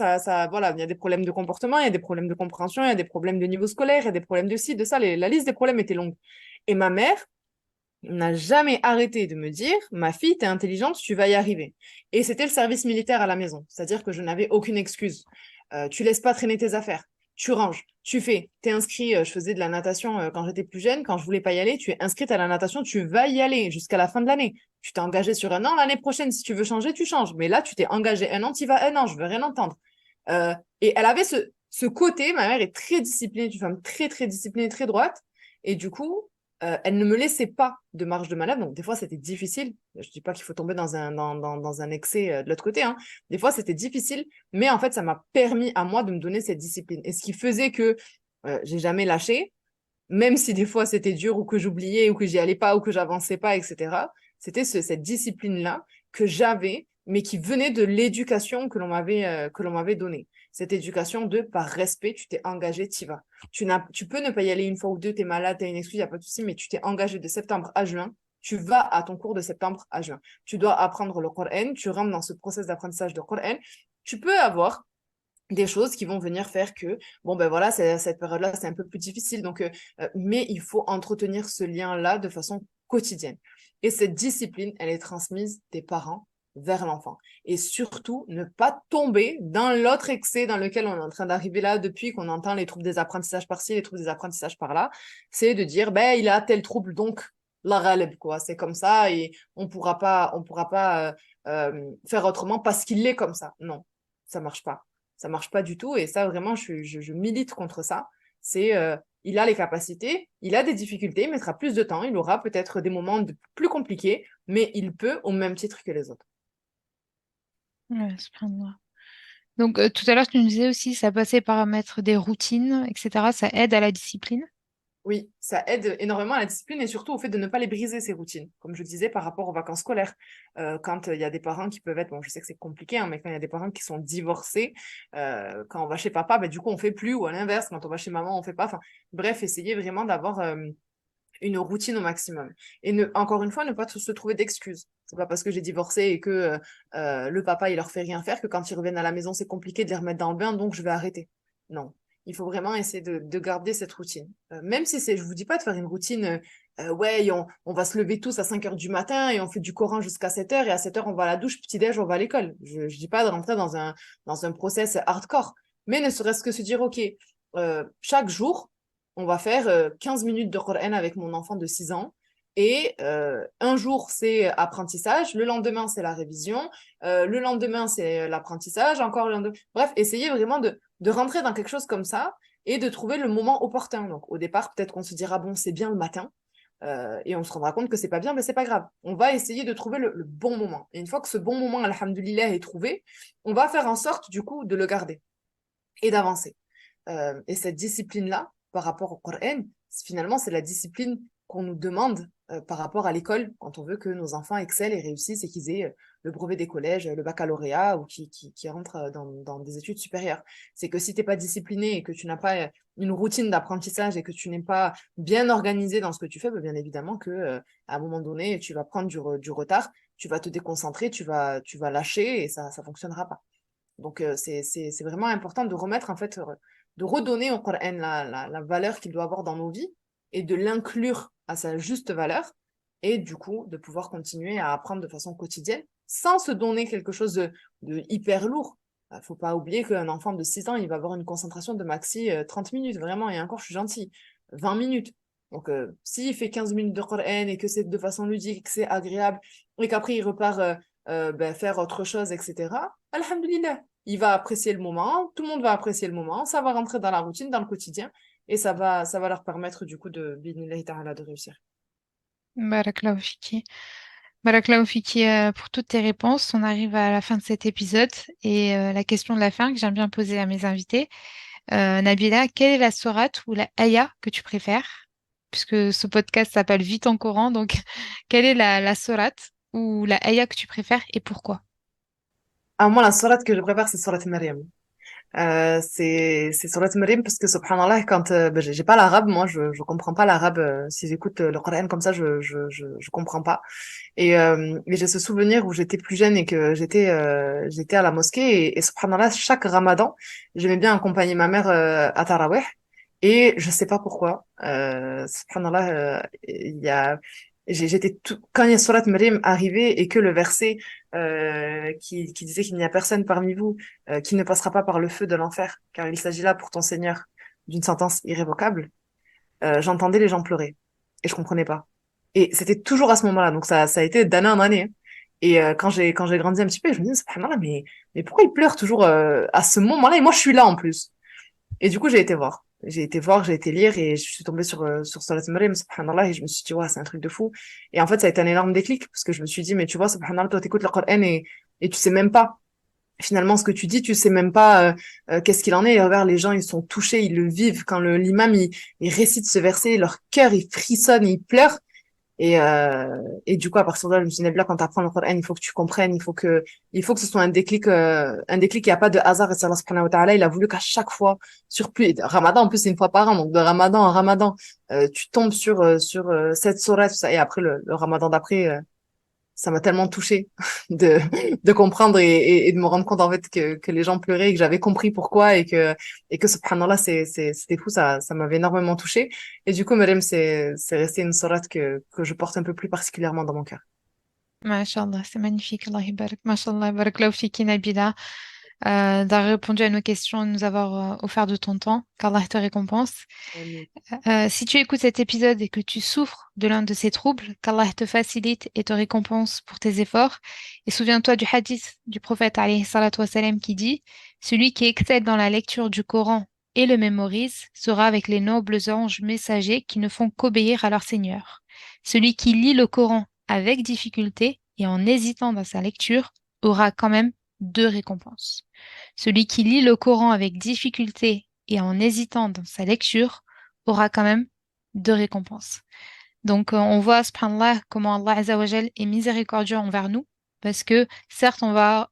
voilà, il y a des problèmes de comportement, il y a des problèmes de compréhension, il y a des problèmes de niveau scolaire, il y a des problèmes de ci, de ça. La liste des problèmes était longue. Et ma mère, n'a jamais arrêté de me dire, ma fille, t'es intelligente, tu vas y arriver. Et c'était le service militaire à la maison, c'est-à-dire que je n'avais aucune excuse. Tu laisses pas traîner tes affaires, tu ranges, tu fais, t'es inscrit, je faisais de la natation quand j'étais plus jeune, quand je voulais pas y aller, tu es inscrite à la natation, tu vas y aller jusqu'à la fin de l'année. Tu t'es engagé sur un an, l'année prochaine, si tu veux changer, tu changes. Mais là, tu t'es engagé un an, tu y vas un an, je veux rien entendre. Et elle avait ce côté, ma mère est très disciplinée, une femme très, très disciplinée, très droite. Et du coup, elle ne me laissait pas de marge de manœuvre. Donc, des fois, c'était difficile. Je dis pas qu'il faut tomber dans un excès de l'autre côté, hein. Des fois, c'était difficile. Mais en fait, ça m'a permis à moi de me donner cette discipline. Et ce qui faisait que j'ai jamais lâché, même si des fois c'était dur ou que j'oubliais ou que j'y allais pas ou que j'avançais pas, etc. C'était cette discipline-là que j'avais, mais qui venait de l'éducation que l'on m'avait donnée. Cette éducation de par respect, tu t'es engagé, tu y vas. Tu peux ne pas y aller une fois ou deux, tu es malade, tu as une excuse, il n'y a pas de souci, mais tu t'es engagé de septembre à juin. Tu vas à ton cours de septembre à juin. Tu dois apprendre le Coran, tu rentres dans ce process d'apprentissage de Coran. Tu peux avoir des choses qui vont venir faire que, bon, ben voilà, cette période-là, c'est un peu plus difficile. Donc, mais il faut entretenir ce lien-là de façon quotidienne. Et cette discipline, elle est transmise des parents vers l'enfant. Et surtout, ne pas tomber dans l'autre excès dans lequel on est en train d'arriver là depuis qu'on entend les troubles des apprentissages par-ci, les troubles des apprentissages par-là. C'est de dire, ben, il a tel trouble, donc la ghaleb, quoi. C'est comme ça et on pourra pas faire autrement parce qu'il est comme ça. Non, ça marche pas. Ça marche pas du tout. Et ça, vraiment, je milite contre ça. C'est, il a les capacités, il a des difficultés, il mettra plus de temps, il aura peut-être des moments plus compliqués, mais il peut au même titre que les autres. Ouais, subhanallah. Donc, tout à l'heure, tu nous disais aussi, ça passait par mettre des routines, etc. Ça aide à la discipline. Oui, ça aide énormément à la discipline et surtout au fait de ne pas les briser, ces routines. Comme je disais, par rapport aux vacances scolaires, quand il y a des parents qui peuvent être, bon, je sais que c'est compliqué, hein, mais quand il y a des parents qui sont divorcés, quand on va chez papa, ben, du coup, on fait plus, ou à l'inverse, quand on va chez maman, on fait pas. Enfin, bref, essayez vraiment d'avoir une routine au maximum. Et encore une fois, ne pas se trouver d'excuses. C'est pas parce que j'ai divorcé et que le papa, il leur fait rien faire que quand ils reviennent à la maison, c'est compliqué de les remettre dans le bain, donc je vais arrêter. Non. Il faut vraiment essayer de garder cette routine. Même si je vous dis pas de faire une routine, ouais, on va se lever tous à 5 heures du matin et on fait du Coran jusqu'à 7 heures et à 7 heures, on va à la douche, petit-déj, on va à l'école. Je dis pas de rentrer dans un process hardcore. Mais ne serait-ce que se dire, OK, chaque jour, on va faire 15 minutes de Coran avec mon enfant de 6 ans. Et un jour, c'est apprentissage. Le lendemain, c'est la révision. Le lendemain, c'est l'apprentissage. Encore le lendemain. Bref, essayez vraiment de rentrer dans quelque chose comme ça et de trouver le moment opportun. Donc, au départ, peut-être qu'on se dira, bon, c'est bien le matin. Et on se rendra compte que c'est pas bien, mais c'est pas grave. On va essayer de trouver le bon moment. Et une fois que ce bon moment, alhamdoulilah, est trouvé, on va faire en sorte, du coup, de le garder et d'avancer. Et cette discipline-là, par rapport au Coran, finalement, c'est la discipline qu'on nous demande par rapport à l'école quand on veut que nos enfants excellent et réussissent et qu'ils aient le brevet des collèges, le baccalauréat ou qui rentrent dans des études supérieures. C'est que si tu n'es pas discipliné et que tu n'as pas une routine d'apprentissage et que tu n'es pas bien organisé dans ce que tu fais, bien évidemment que à un moment donné, tu vas prendre du retard, tu vas te déconcentrer, tu vas lâcher et ça fonctionnera pas. Donc, c'est vraiment important de remettre, en fait, de redonner au Coran la valeur qu'il doit avoir dans nos vies et de l'inclure à sa juste valeur et du coup, de pouvoir continuer à apprendre de façon quotidienne sans se donner quelque chose de hyper lourd. Il faut pas oublier qu'un enfant de 6 ans, il va avoir une concentration de maxi 30 minutes, vraiment, et encore, je suis gentille, 20 minutes. Donc, s'il fait 15 minutes de Coran et que c'est de façon ludique, que c'est agréable, et qu'après il repart faire autre chose, etc., alhamdulillah, il va apprécier le moment, tout le monde va apprécier le moment, ça va rentrer dans la routine, dans le quotidien, et ça va leur permettre du coup bi'idhnillahi ta'ala, de réussir. Barakallahu fiki. Barakallahu fiki pour toutes tes réponses. On arrive à la fin de cet épisode et la question de la fin que j'aime bien poser à mes invités. Nabila, quelle est la sourate ou la ayah que tu préfères? Puisque ce podcast s'appelle Vite en Coran, donc quelle est la sourate ou la ayah que tu préfères et pourquoi? Ah, moi, la sourate que je préfère, c'est sourate Maryam. C'est Surat Maryam parce que subhanallah quand j'ai pas l'arabe, moi je comprends pas l'arabe, si j'écoute le Coran comme ça je comprends pas et j'ai ce souvenir où j'étais plus jeune et que j'étais à la mosquée et subhanallah chaque Ramadan j'aimais bien accompagner ma mère à Tarawih et je sais pas pourquoi subhanallah il y a quand il y a Surat Maryam arrivé et que le verset qui disait qu'il n'y a personne parmi vous qui ne passera pas par le feu de l'enfer, car il s'agit là pour ton Seigneur d'une sentence irrévocable, j'entendais les gens pleurer et je comprenais pas. Et c'était toujours à ce moment-là, donc ça a été d'année en année, hein. Et quand j'ai grandi un petit peu, je me disais, subhanallah, mais pourquoi il pleure toujours à ce moment-là? Et moi, je suis là en plus. Et du coup, j'ai été voir. J'ai été voir, j'ai été lire et je suis tombée sur Salat Maryam, subhanallah, et je me suis dit, ouais, c'est un truc de fou. Et en fait, ça a été un énorme déclic parce que je me suis dit, mais tu vois, subhanallah, toi, t'écoutes le Coran et tu sais même pas finalement ce que tu dis, tu sais même pas qu'est-ce qu'il en est. Et regarde, les gens, ils sont touchés, ils le vivent. Quand l'imam, il récite ce verset, leur cœur, il frissonne, ils pleurent. Et du coup, à partir de là, je me suis dit, Nabila, quand tu apprends le Coran, il faut que tu comprennes, il faut que ce soit un déclic, il n'y a pas de hasard. Et Allah subhanahu wa ta'ala, il a voulu qu'à chaque fois, sur plus, Ramadan, en plus, c'est une fois par an, donc de Ramadan en Ramadan, tu tombes sur cette sourate, tout ça. Et après, le Ramadan d'après, ça m'a tellement touchée de, de comprendre et de me rendre compte, en fait, que les gens pleuraient et que j'avais compris pourquoi et que subhanallah, c'était fou, ça m'avait énormément touchée. Et du coup, Mariam, c'est resté une sourate que je porte un peu plus particulièrement dans mon cœur. Mashallah, c'est magnifique. Allah barak. Mashallah, barakallahu fiki Nabila, d'avoir répondu à nos questions et de nous avoir offert de ton temps. Qu'Allah te récompense. Si tu écoutes cet épisode et que tu souffres de l'un de ces troubles, qu'Allah te facilite et te récompense pour tes efforts. Et souviens-toi du hadith du prophète alayhi salatu wassalam qui dit, celui qui excelle dans la lecture du Coran et le mémorise sera avec les nobles anges messagers qui ne font qu'obéir à leur Seigneur. Celui qui lit le Coran avec difficulté et en hésitant dans sa lecture aura quand même deux récompenses. Celui qui lit le Coran avec difficulté et en hésitant dans sa lecture aura quand même deux récompenses. Donc, on voit, subhanallah, comment Allah Azza wa Jal est miséricordieux envers nous, parce que certes, on va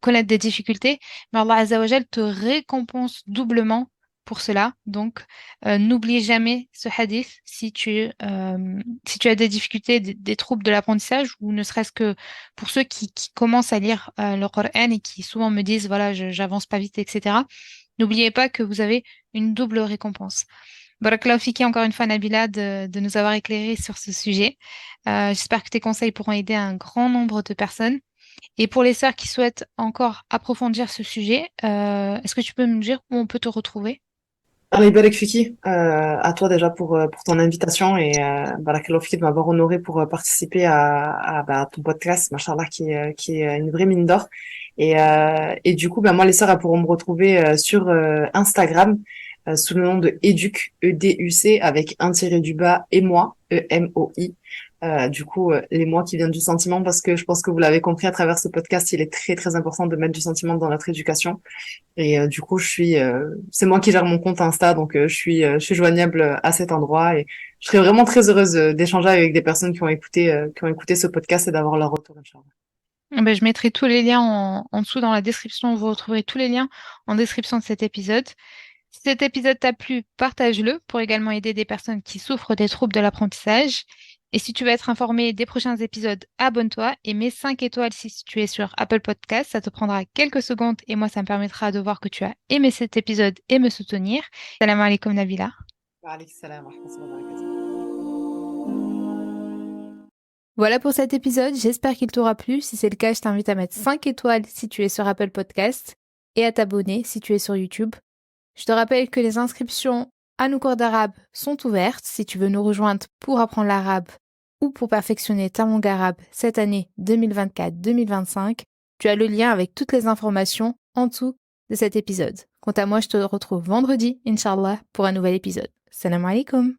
connaître des difficultés, mais Allah Azza wa Jal te récompense doublement pour cela. Donc, n'oublie jamais ce hadith si tu as des difficultés, des troubles de l'apprentissage, ou ne serait-ce que pour ceux qui commencent à lire le Coran et qui souvent me disent, voilà, j'avance pas vite, etc. N'oubliez pas que vous avez une double récompense. Barakallahu fiki encore une fois, Nabila, de nous avoir éclairé sur ce sujet. J'espère que tes conseils pourront aider un grand nombre de personnes. Et pour les sœurs qui souhaitent encore approfondir ce sujet, est-ce que tu peux me dire où on peut te retrouver? Allah Ibarak Fiki, à toi déjà pour ton invitation et Barakallahu Fiki de m'avoir honoré pour participer à ton podcast, machallah, qui est une vraie mine d'or. Et du coup, ben, moi, les sœurs, elles pourront me retrouver sur Instagram sous le nom de Educ, EDUC, avec un tiré du bas et moi, EMOI. Du coup, les mots qui viennent du sentiment, parce que je pense que vous l'avez compris à travers ce podcast, il est très très important de mettre du sentiment dans notre éducation. Et du coup, c'est moi qui gère mon compte Insta, donc je suis joignable à cet endroit et je serais vraiment très heureuse d'échanger avec des personnes qui ont écouté ce podcast et d'avoir leur retour, Inch'Allah. Ben, je mettrai tous les liens en dessous dans la description. Vous retrouverez tous les liens en description de cet épisode. Si cet épisode t'a plu, partage-le pour également aider des personnes qui souffrent des troubles de l'apprentissage. Et si tu veux être informé des prochains épisodes, abonne-toi et mets 5 étoiles si tu es sur Apple Podcast. Ça te prendra quelques secondes et moi, ça me permettra de voir que tu as aimé cet épisode et me soutenir. Salam alaikum Nabila. Wa alaykum salam wa rahmatullahi wa barakatuh. Voilà pour cet épisode, j'espère qu'il t'aura plu. Si c'est le cas, je t'invite à mettre 5 étoiles si tu es sur Apple Podcast et à t'abonner si tu es sur YouTube. Je te rappelle que les inscriptions à nos cours d'arabe sont ouvertes si tu veux nous rejoindre pour apprendre l'arabe ou pour perfectionner ta langue arabe cette année 2024-2025. Tu as le lien avec toutes les informations en dessous de cet épisode. Quant à moi, je te retrouve vendredi, Inch'Allah, pour un nouvel épisode. Salam alaikum.